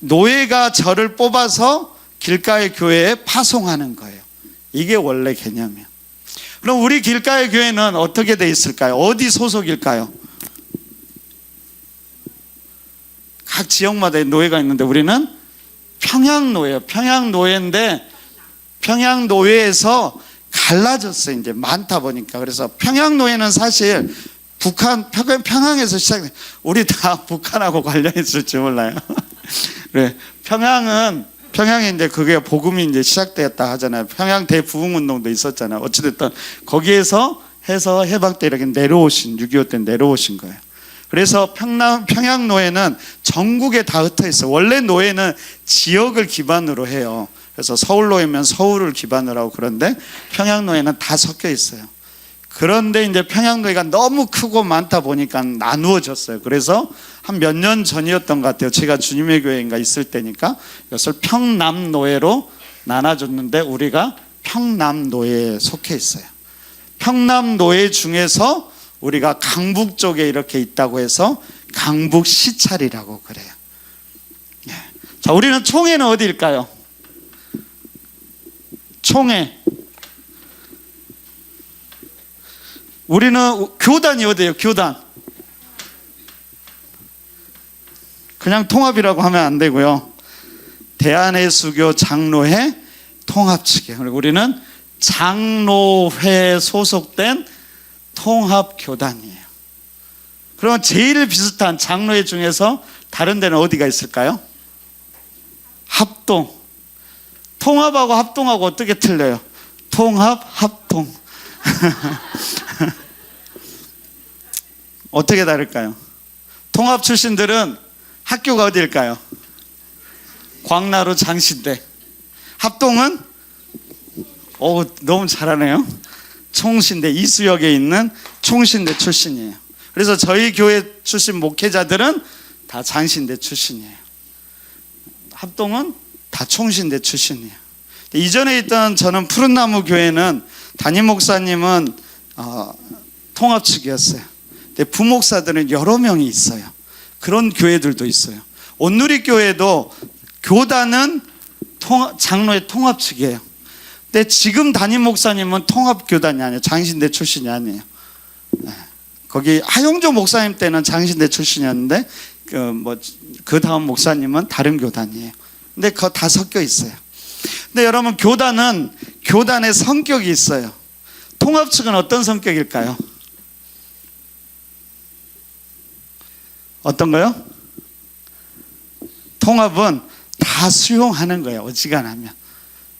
노예가 저를 뽑아서 길가의 교회에 파송하는 거예요. 이게 원래 개념이에요. 그럼 우리 길가의 교회는 어떻게 돼 있을까요? 어디 소속일까요? 각 지역마다 노예가 있는데 우리는 평양노예요. 평양노예인데 평양노예에서 갈라졌어요. 이제 많다 보니까. 그래서 평양노예는 사실 평양에서 시작돼요. 우리 다 북한하고 관련있을지 몰라요. 그래. 평양에 이제 그게 복음이 이제 시작되었다 하잖아요. 평양 대부흥운동도 있었잖아요. 어찌됐든 거기에서 해서 해방 때 이렇게 내려오신 6.25 때 내려오신 거예요. 그래서 평양 노예는 전국에 다 흩어 있어요. 원래 노예는 지역을 기반으로 해요. 그래서 서울 노예면 서울을 기반으로 하고, 그런데 평양 노예는 다 섞여 있어요. 그런데 이제 평양 노예가 너무 크고 많다 보니까 나누어졌어요. 그래서 한 몇 년 전이었던 것 같아요. 제가 주님의 교회인가 있을 때니까 이것을 평남 노예로 나눠줬는데 우리가 평남 노예에 속해 있어요. 평남 노예 중에서 우리가 강북 쪽에 이렇게 있다고 해서 강북 시찰이라고 그래요. 자, 우리는 총회는 어디일까요? 총회. 우리는 교단이 어디예요? 교단. 그냥 통합이라고 하면 안 되고요. 대한예수교 장로회 통합 측이에요. 그리고 우리는 장로회 소속된 통합교단이에요. 그러면 제일 비슷한 장로회 중에서 다른 데는 어디가 있을까요? 합동. 통합하고 합동하고 어떻게 틀려요? 통합, 합동. 어떻게 다를까요? 통합 출신들은 학교가 어디일까요? 광나루 장신대. 합동은 너무 잘하네요. 총신대, 이수역에 있는 총신대 출신이에요. 그래서 저희 교회 출신 목회자들은 다 장신대 출신이에요. 합동은 다 총신대 출신이에요. 이전에 있던 저는 푸른나무 교회는 담임 목사님은 통합 측이었어요. 근데 부목사들은 여러 명이 있어요. 그런 교회들도 있어요. 온누리 교회도 교단은 장로의 통합 측이에요. 근데 지금 담임 목사님은 통합 교단이 아니에요. 장신대 출신이 아니에요. 거기 하용조 목사님 때는 장신대 출신이었는데 그 다음 목사님은 다른 교단이에요. 근데 그거 다 섞여 있어요. 근데 여러분, 교단은 교단의 성격이 있어요. 통합 측은 어떤 성격일까요? 어떤 거요? 통합은 다 수용하는 거예요. 어지간하면.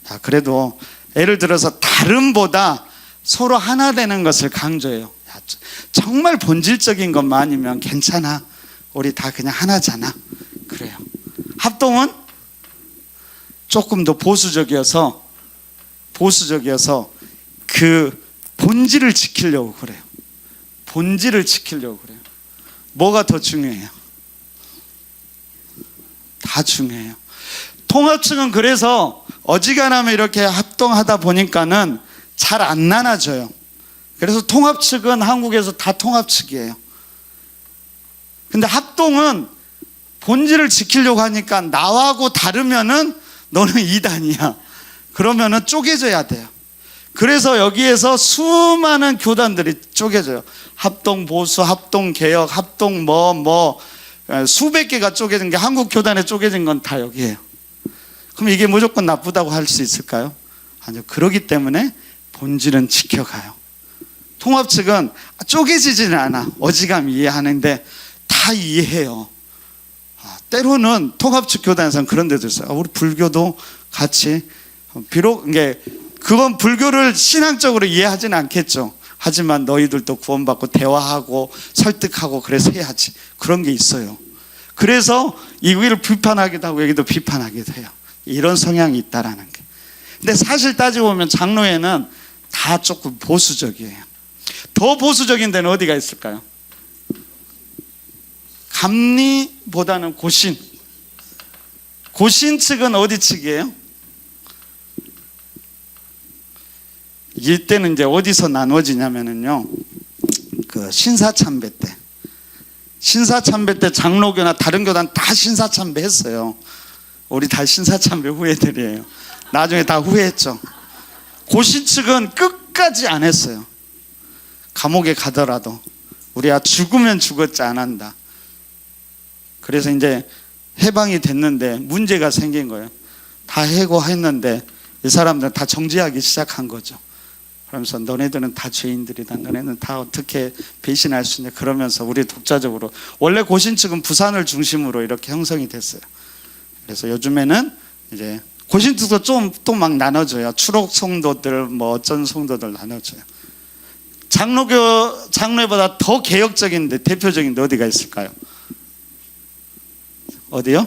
자, 그래도 예를 들어서 다름보다 서로 하나 되는 것을 강조해요. 야, 정말 본질적인 것만 아니면 괜찮아. 우리 다 그냥 하나잖아. 그래요. 합동은 조금 더 보수적이어서 그 본질을 지키려고 그래요. 본질을 지키려고 그래요. 뭐가 더 중요해요? 다 중요해요. 통합측은 그래서 어지간하면 이렇게 합동하다 보니까는 잘 안 나눠져요. 그래서 통합측은 한국에서 다 통합측이에요. 근데 합동은 본질을 지키려고 하니까 나하고 다르면은 너는 이단이야. 그러면은 쪼개져야 돼요. 그래서 여기에서 수많은 교단들이 쪼개져요. 합동 보수, 합동 개혁, 합동 수백 개가 쪼개진 게, 한국 교단에 쪼개진 건 다 여기에요. 그럼 이게 무조건 나쁘다고 할 수 있을까요? 아니요. 그러기 때문에 본질은 지켜가요. 통합 측은 쪼개지지는 않아. 어지간히 이해하는데 다 이해해요. 때로는 통합 측 교단에서는 그런 데도 있어요. 우리 불교도 같이, 비록 그건 불교를 신앙적으로 이해하지는 않겠죠. 하지만 너희들도 구원받고 대화하고 설득하고 그래서 해야지. 그런 게 있어요. 그래서 여기를 비판하기도 하고 여기도 비판하기도 해요. 이런 성향이 있다라는 게. 근데 사실 따지고 보면 장로회는 다 조금 보수적이에요. 더 보수적인 데는 어디가 있을까요? 감리보다는 고신. 고신 측은 어디 측이에요? 이때는 이제 어디서 나누어지냐면요, 그 신사참배 때. 신사참배 때 장로교나 다른 교단 다 신사참배 했어요. 우리 다 신사참배 후예들이에요. 나중에 다 후회했죠. 고신 측은 끝까지 안 했어요. 감옥에 가더라도 우리야 죽으면 죽었지 안 한다. 그래서 이제 해방이 됐는데 문제가 생긴 거예요. 다 해고했는데 이 사람들은 다 정지하기 시작한 거죠. 그러면서 너네들은 다 죄인들이다. 너네는 다 어떻게 배신할 수 있냐. 그러면서 우리 독자적으로, 원래 고신 측은 부산을 중심으로 이렇게 형성이 됐어요. 그래서 요즘에는 이제 고신 측도 좀 또 막 나눠져요. 추록 성도들, 어쩐 성도들 나눠져요. 장로회보다 더 개혁적인데 대표적인 데 어디가 있을까요? 어디요?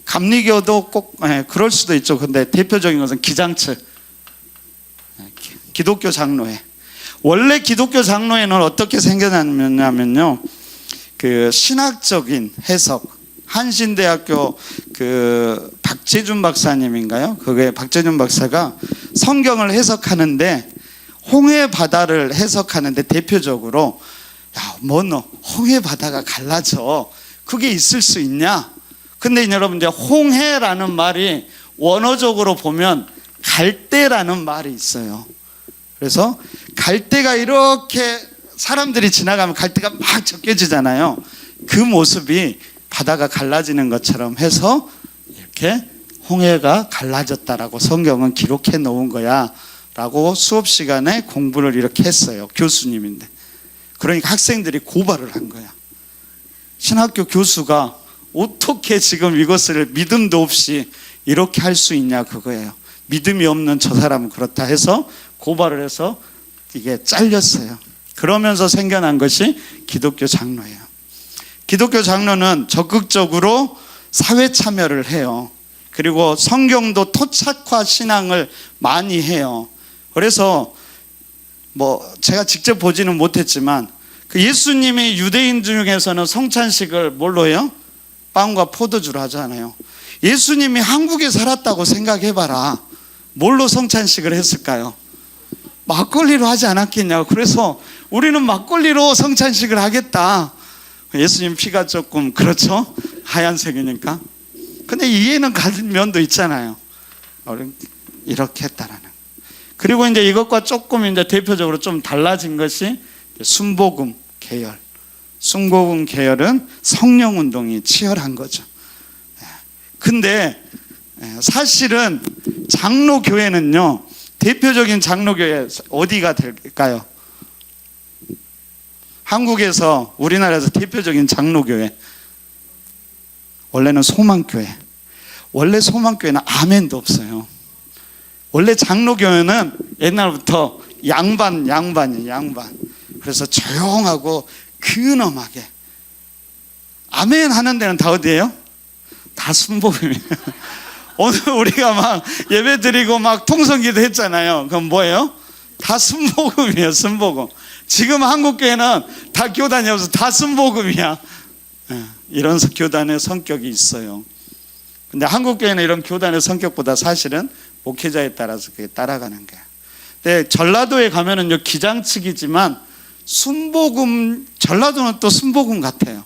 감리교도 꼭 그럴 수도 있죠. 근데 대표적인 것은 기장측, 기독교 장로회. 원래 기독교 장로회는 어떻게 생겨났냐면요, 그 신학적인 해석, 한신대학교 그 박재준 박사님인가요? 그게 박재준 박사가 성경을 해석하는데 홍해 바다를 해석하는데 대표적으로 홍해 바다가 갈라져. 그게 있을 수 있냐? 근데 여러분, 이제 홍해라는 말이 원어적으로 보면 갈대라는 말이 있어요. 그래서 갈대가 이렇게 사람들이 지나가면 갈대가 막 적혀지잖아요. 그 모습이 바다가 갈라지는 것처럼 해서 이렇게 홍해가 갈라졌다라고 성경은 기록해 놓은 거야 라고 수업 시간에 공부를 이렇게 했어요. 교수님인데. 그러니까 학생들이 고발을 한 거야. 신학교 교수가 어떻게 지금 이것을 믿음도 없이 이렇게 할 수 있냐, 그거예요. 믿음이 없는 저 사람은 그렇다 해서 고발을 해서 이게 잘렸어요. 그러면서 생겨난 것이 기독교 장로예요. 기독교 장로는 적극적으로 사회 참여를 해요. 그리고 성경도 토착화 신앙을 많이 해요. 그래서 제가 직접 보지는 못했지만 그 예수님이 유대인 중에서는 성찬식을 뭘로 해요? 빵과 포도주로 하잖아요. 예수님이 한국에 살았다고 생각해봐라. 뭘로 성찬식을 했을까요? 막걸리로 하지 않았겠냐고. 그래서 우리는 막걸리로 성찬식을 하겠다. 예수님 피가 조금 그렇죠? 하얀색이니까. 근데 이해는 가는 면도 있잖아요. 이렇게 했다라는. 그리고 이제 이것과 조금 이제 대표적으로 좀 달라진 것이 순복음 계열. 순복음 계열은 성령 운동이 치열한 거죠. 근데 사실은 장로교회는요, 대표적인 장로교회 어디가 될까요? 한국에서, 우리나라에서 대표적인 장로교회, 원래는 소망교회. 원래 소망교회는 아멘도 없어요. 원래 장로교회는 옛날부터 양반이에요, 양반. 그래서 조용하고 근엄하게. 아멘 하는 데는 다 어디예요? 다 순복음이에요. 오늘 우리가 막 예배 드리고 막 통성기도 했잖아요. 그럼 뭐예요? 다 순복음이에요, 순복음. 지금 한국교회는 다 교단이 없어서 다 순복음이야. 이런 교단의 성격이 있어요. 근데 한국교회는 이런 교단의 성격보다 사실은 목회자에 따라서 그게 따라가는 거야. 근데 전라도에 가면은 기장측이지만 순복음, 전라도는 또 순복음 같아요.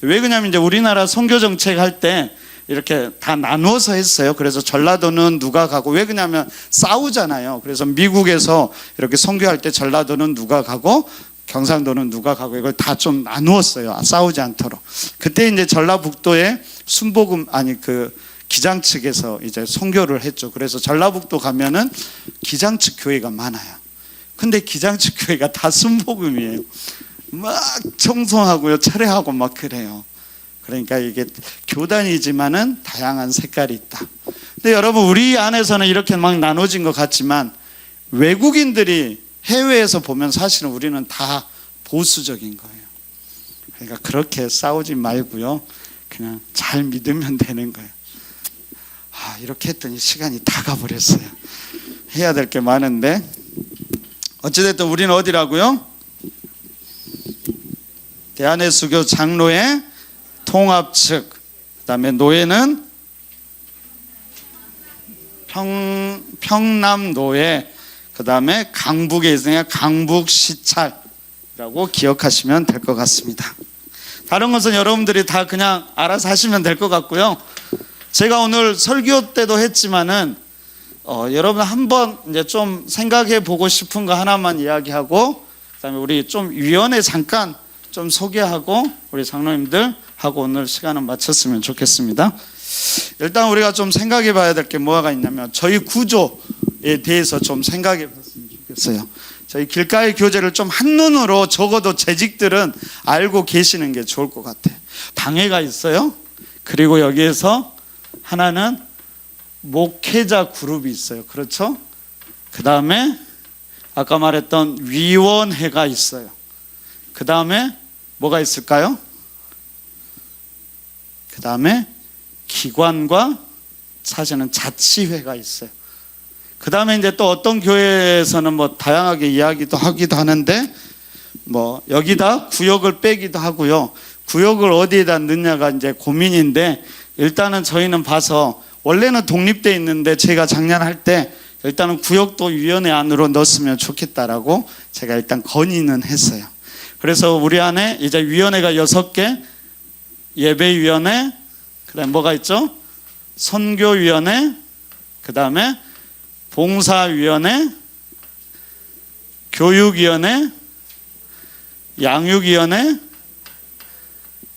왜 그러냐면 이제 우리나라 선교 정책 할 때 이렇게 다 나누어서 했어요. 그래서 전라도는 누가 가고, 왜 그러냐면 싸우잖아요. 그래서 미국에서 이렇게 선교할 때 전라도는 누가 가고 경상도는 누가 가고 이걸 다 좀 나누었어요. 싸우지 않도록. 그때 이제 전라북도에 순복음, 기장 측에서 이제 선교를 했죠. 그래서 전라북도 가면은 기장 측 교회가 많아요. 근데 기장 측 교회가 다 순복음이에요. 막 청송하고요, 철회하고 막 그래요. 그러니까 이게 교단이지만은 다양한 색깔이 있다. 근데 여러분, 우리 안에서는 이렇게 막 나눠진 것 같지만 외국인들이 해외에서 보면 사실은 우리는 다 보수적인 거예요. 그러니까 그렇게 싸우지 말고요, 그냥 잘 믿으면 되는 거예요. 이렇게 했더니 시간이 다 가버렸어요. 해야 될 게 많은데, 어찌됐든 우리는 어디라고요? 대한예수교 장로회 통합 측, 그 다음에 노예는 평남노예, 그 다음에 강북에 있으니까 강북시찰이라고 기억하시면 될 것 같습니다. 다른 것은 여러분들이 다 그냥 알아서 하시면 될 것 같고요. 제가 오늘 설교 때도 했지만은 여러분 한번 이제 좀 생각해 보고 싶은 거 하나만 이야기하고, 그다음에 우리 좀 위원회 잠깐 좀 소개하고 우리 장로님들 하고 오늘 시간을 마쳤으면 좋겠습니다. 일단 우리가 좀 생각해 봐야 될 게 뭐가 있냐면, 저희 구조에 대해서 좀 생각해 봤으면 좋겠어요. 저희 길가의 교제를 좀 한눈으로 적어도 재직들은 알고 계시는 게 좋을 것 같아요. 당회가 있어요. 그리고 여기에서 하나는 목회자 그룹이 있어요. 그렇죠? 그 다음에 아까 말했던 위원회가 있어요. 그 다음에 뭐가 있을까요? 그 다음에 기관과 사실은 자치회가 있어요. 그 다음에 이제 또 어떤 교회에서는 뭐 다양하게 이야기도 하기도 하는데, 뭐 여기다 구역을 빼기도 하고요. 구역을 어디에다 넣냐가 이제 고민인데, 일단은 저희는 봐서 원래는 독립돼 있는데 제가 작년 할 때 일단은 구역도 위원회 안으로 넣었으면 좋겠다라고 제가 일단 건의는 했어요. 그래서 우리 안에 이제 위원회가 6개, 예배위원회, 그 다음에 뭐가 있죠? 선교위원회, 그 다음에 봉사위원회, 교육위원회, 양육위원회,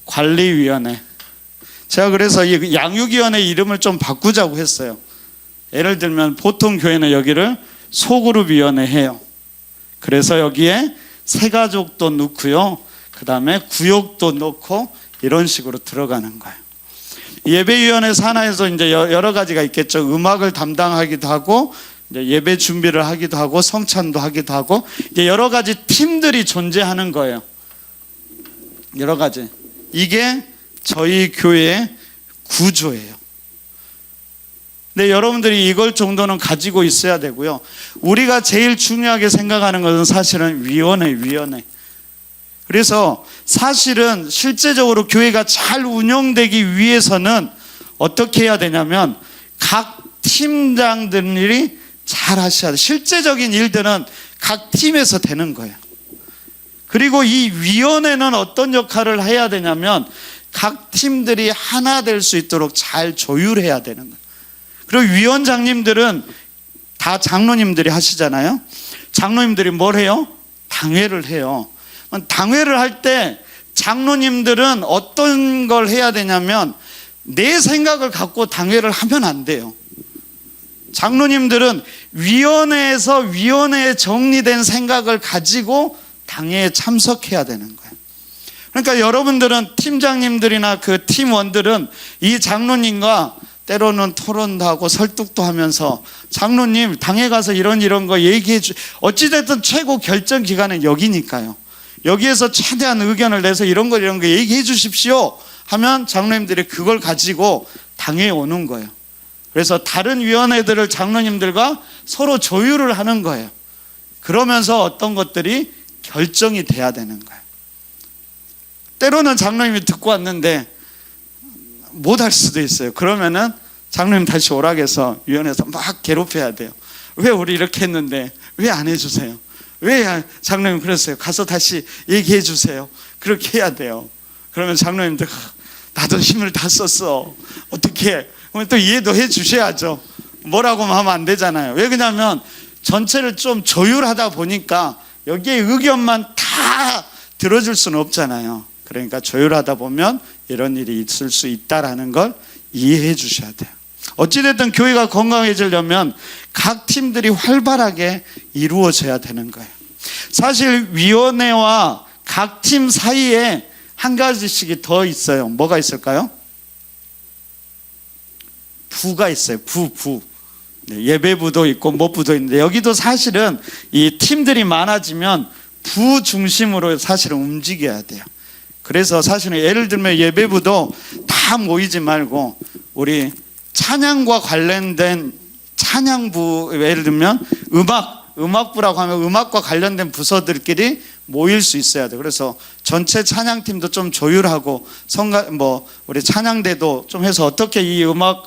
관리위원회. 제가 그래서 이 양육위원회 이름을 좀 바꾸자고 했어요. 예를 들면 보통 교회는 여기를 소그룹위원회 해요. 그래서 여기에 새가족도 넣고요, 그 다음에 구역도 넣고 이런 식으로 들어가는 거예요. 예배위원회 산하에서 이제 여러 가지가 있겠죠. 음악을 담당하기도 하고, 이제 예배 준비를 하기도 하고, 성찬도 하기도 하고, 이제 여러 가지 팀들이 존재하는 거예요. 여러 가지. 이게 저희 교회의 구조예요. 근데 여러분들이 이걸 정도는 가지고 있어야 되고요. 우리가 제일 중요하게 생각하는 것은 사실은 위원회. 그래서 사실은 실제적으로 교회가 잘 운영되기 위해서는 어떻게 해야 되냐면 각 팀장들이 잘 하셔야 돼요. 실제적인 일들은 각 팀에서 되는 거예요. 그리고 이 위원회는 어떤 역할을 해야 되냐면 각 팀들이 하나 될 수 있도록 잘 조율해야 되는 거예요. 그리고 위원장님들은 다 장로님들이 하시잖아요. 장로님들이 뭘 해요? 당회를 해요. 당회를 할 때 장로님들은 어떤 걸 해야 되냐면 내 생각을 갖고 당회를 하면 안 돼요. 장로님들은 위원회에서 위원회에 정리된 생각을 가지고 당회에 참석해야 되는 거예요. 그러니까 여러분들은 팀장님들이나 그 팀원들은 이 장로님과 때로는 토론도 하고 설득도 하면서 장로님 당회 가서 이런 거 얘기해 주, 어찌됐든 최고 결정 기관은 여기니까요. 여기에서 최대한 의견을 내서 이런 거 얘기해 주십시오 하면 장로님들이 그걸 가지고 당회에 오는 거예요. 그래서 다른 위원회들을 장로님들과 서로 조율을 하는 거예요. 그러면서 어떤 것들이 결정이 돼야 되는 거예요. 때로는 장로님이 듣고 왔는데 못할 수도 있어요. 그러면은 장로님 다시 오라고 해서 위원회에서 막 괴롭혀야 돼요. 왜 우리 이렇게 했는데 왜 안 해주세요? 왜 장로님 그랬어요? 가서 다시 얘기해 주세요. 그렇게 해야 돼요. 그러면 장로님들 나도 힘을 다 썼어. 어떻게? 그러면 또 이해도 해 주셔야죠. 뭐라고만 하면 안 되잖아요. 왜 그러냐면 전체를 좀 조율하다 보니까 여기에 의견만 다 들어줄 수는 없잖아요. 그러니까 조율하다 보면 이런 일이 있을 수 있다라는 걸 이해해 주셔야 돼요. 어찌됐든 교회가 건강해지려면 각 팀들이 활발하게 이루어져야 되는 거예요. 사실 위원회와 각 팀 사이에 한 가지씩이 더 있어요. 뭐가 있을까요? 부가 있어요. 부. 예배부도 있고 뭐부도 있는데 여기도 사실은 이 팀들이 많아지면 부 중심으로 사실은 움직여야 돼요. 그래서 사실은 예를 들면 예배부도 다 모이지 말고 우리 찬양과 관련된 찬양부, 예를 들면 음악부라고 하면 음악과 관련된 부서들끼리 모일 수 있어야 돼요. 그래서 전체 찬양팀도 좀 조율하고 우리 찬양대도 좀 해서 어떻게 이 음악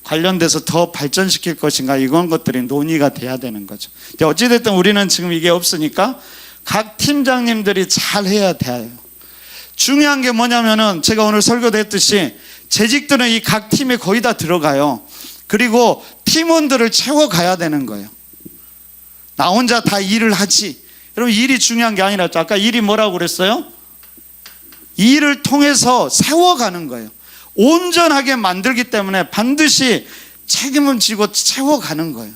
관련돼서 더 발전시킬 것인가 이런 것들이 논의가 돼야 되는 거죠. 어찌됐든 우리는 지금 이게 없으니까 각 팀장님들이 잘 해야 돼요. 중요한 게 뭐냐면은 제가 오늘 설교도 했듯이 재직들은 이 각 팀에 거의 다 들어가요. 그리고 팀원들을 채워가야 되는 거예요. 나 혼자 다 일을 하지. 여러분 일이 중요한 게 아니라 아까 일이 뭐라고 그랬어요? 일을 통해서 세워가는 거예요. 온전하게 만들기 때문에 반드시 책임을 지고 채워가는 거예요.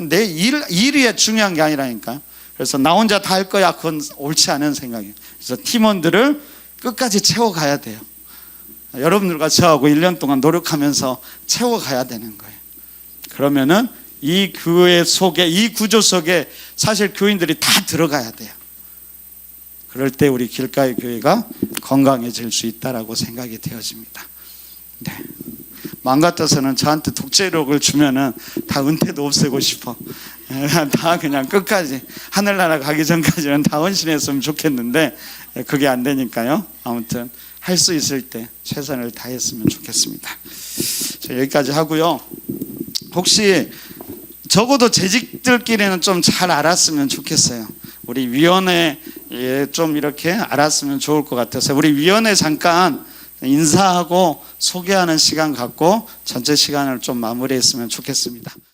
내 일이 중요한 게 아니라니까. 그래서 나 혼자 다 할 거야. 그건 옳지 않은 생각이에요. 그래서 팀원들을 끝까지 채워가야 돼요. 여러분들과 저하고 1년 동안 노력하면서 채워가야 되는 거예요. 그러면은 이 교회 속에, 이 구조 속에 사실 교인들이 다 들어가야 돼요. 그럴 때 우리 길가의 교회가 건강해질 수 있다라고 생각이 되어집니다. 네. 마음 같아서는 저한테 독재력을 주면은 다 은퇴도 없애고 싶어. 다 그냥 끝까지 하늘나라 가기 전까지는 다 헌신했으면 좋겠는데 그게 안 되니까요. 아무튼 할 수 있을 때 최선을 다했으면 좋겠습니다. 여기까지 하고요. 혹시 적어도 재직들끼리는 좀 잘 알았으면 좋겠어요. 우리 위원회 좀 이렇게 알았으면 좋을 것 같아서 우리 위원회 잠깐 인사하고 소개하는 시간 갖고 전체 시간을 좀 마무리했으면 좋겠습니다.